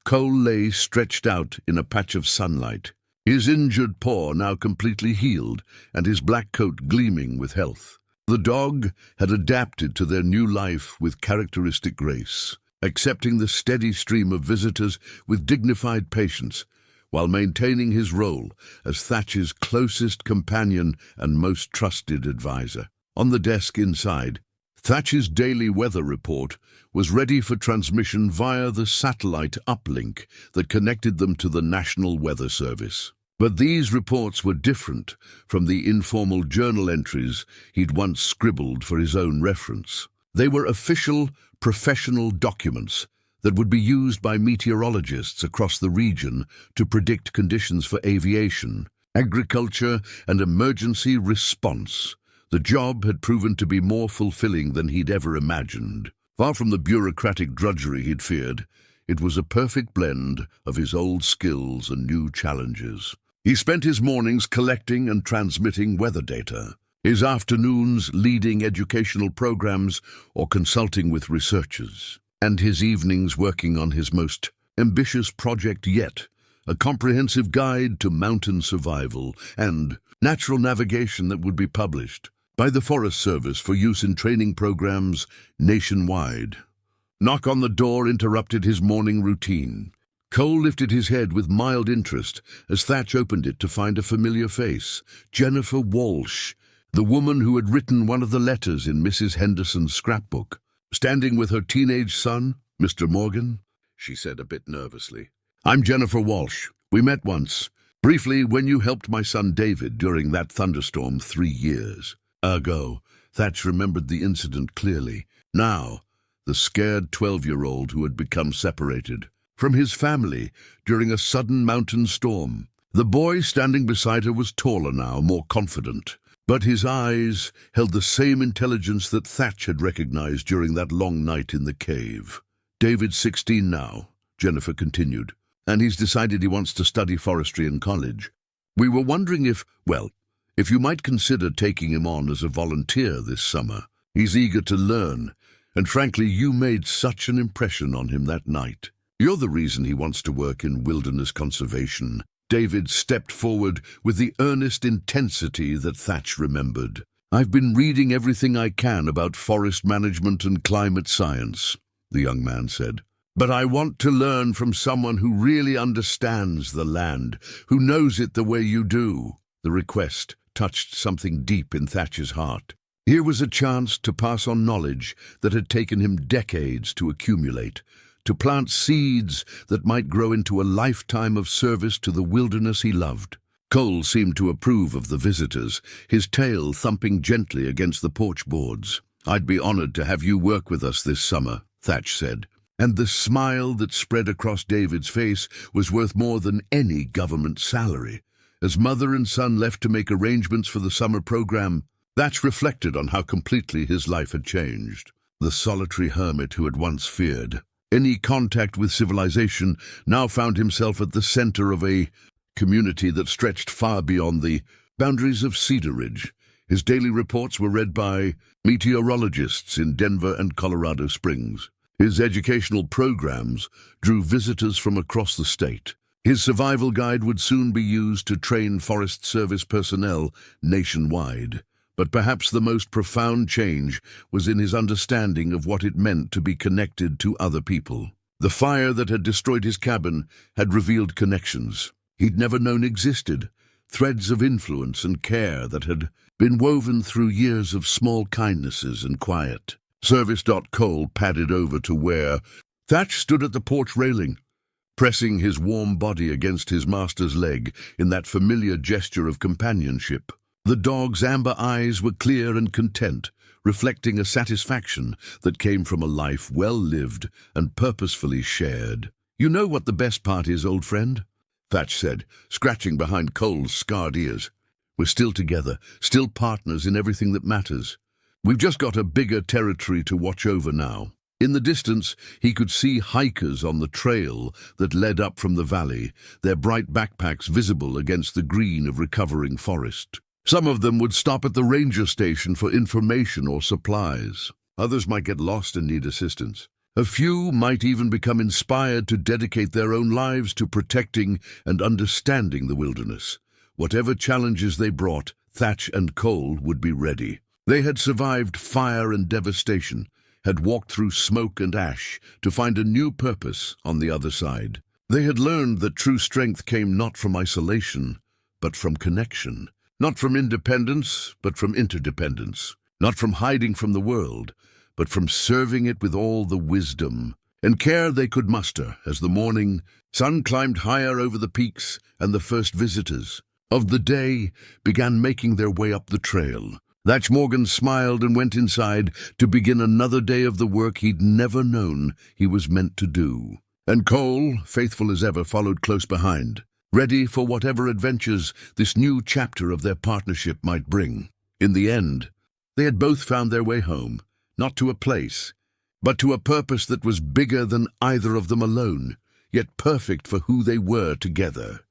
Cole lay stretched out in a patch of sunlight, his injured paw now completely healed and his black coat gleaming with health. The dog had adapted to their new life with characteristic grace, accepting the steady stream of visitors with dignified patience, while maintaining his role as Thatch's closest companion and most trusted advisor. On the desk inside, Thatch's daily weather report was ready for transmission via the satellite uplink that connected them to the National Weather Service. But these reports were different from the informal journal entries he'd once scribbled for his own reference. They were official, professional documents that would be used by meteorologists across the region to predict conditions for aviation, agriculture, and emergency response. The job had proven to be more fulfilling than he'd ever imagined. Far from the bureaucratic drudgery he'd feared, it was a perfect blend of his old skills and new challenges. He spent his mornings collecting and transmitting weather data, his afternoons leading educational programs or consulting with researchers, and his evenings working on his most ambitious project yet, a comprehensive guide to mountain survival and natural navigation that would be published by the Forest Service for use in training programs nationwide. Knock on the door interrupted his morning routine. Cole lifted his head with mild interest as Thatch opened it to find a familiar face, Jennifer Walsh, the woman who had written one of the letters in Mrs. Henderson's scrapbook. Standing with her teenage son, Mr. Morgan, she said a bit nervously. "I'm Jennifer Walsh. We met once, briefly when you helped my son David during that thunderstorm 3 years ago." Thatch remembered the incident clearly. Now, the scared 12-year-old who had become separated from his family during a sudden mountain storm. The boy standing beside her was taller now, more confident, but his eyes held the same intelligence that Thatch had recognized during that long night in the cave. "David's 16 now," Jennifer continued, "and he's decided he wants to study forestry in college. We were wondering if you might consider taking him on as a volunteer this summer. He's eager to learn, and frankly, you made such an impression on him that night. You're the reason he wants to work in wilderness conservation." David stepped forward with the earnest intensity that Thatch remembered. "I've been reading everything I can about forest management and climate science," the young man said. "But I want to learn from someone who really understands the land, who knows it the way you do." The request touched something deep in Thatch's heart. Here was a chance to pass on knowledge that had taken him decades to accumulate, to plant seeds that might grow into a lifetime of service to the wilderness he loved. Cole seemed to approve of the visitors, his tail thumping gently against the porch boards. "I'd be honored to have you work with us this summer," Thatch said. And the smile that spread across David's face was worth more than any government salary. As mother and son left to make arrangements for the summer program, Thatch reflected on how completely his life had changed. The solitary hermit who had once feared any contact with civilization now found himself at the center of a community that stretched far beyond the boundaries of Cedar Ridge. His daily reports were read by meteorologists in Denver and Colorado Springs. His educational programs drew visitors from across the state. His survival guide would soon be used to train Forest Service personnel nationwide. But perhaps the most profound change was in his understanding of what it meant to be connected to other people. The fire that had destroyed his cabin had revealed connections he'd never known existed, threads of influence and care that had been woven through years of small kindnesses and quiet. Service. Padded over to where Thatch stood at the porch railing, pressing his warm body against his master's leg in that familiar gesture of companionship. The dog's amber eyes were clear and content, reflecting a satisfaction that came from a life well lived and purposefully shared. "You know what the best part is, old friend?" Thatch said, scratching behind Cole's scarred ears. "We're still together, still partners in everything that matters. We've just got a bigger territory to watch over now." In the distance, he could see hikers on the trail that led up from the valley, their bright backpacks visible against the green of recovering forest. Some of them would stop at the ranger station for information or supplies. Others might get lost and need assistance. A few might even become inspired to dedicate their own lives to protecting and understanding the wilderness. Whatever challenges they brought, Thatch and Cole would be ready. They had survived fire and devastation, had walked through smoke and ash to find a new purpose on the other side. They had learned that true strength came not from isolation, but from connection. Not from independence, but from interdependence. Not from hiding from the world, but from serving it with all the wisdom and care they could muster as the morning sun climbed higher over the peaks and the first visitors of the day began making their way up the trail. Thatch Morgan smiled and went inside to begin another day of the work he'd never known he was meant to do. And Cole, faithful as ever, followed close behind, ready for whatever adventures this new chapter of their partnership might bring. In the end, they had both found their way home, not to a place, but to a purpose that was bigger than either of them alone, yet perfect for who they were together.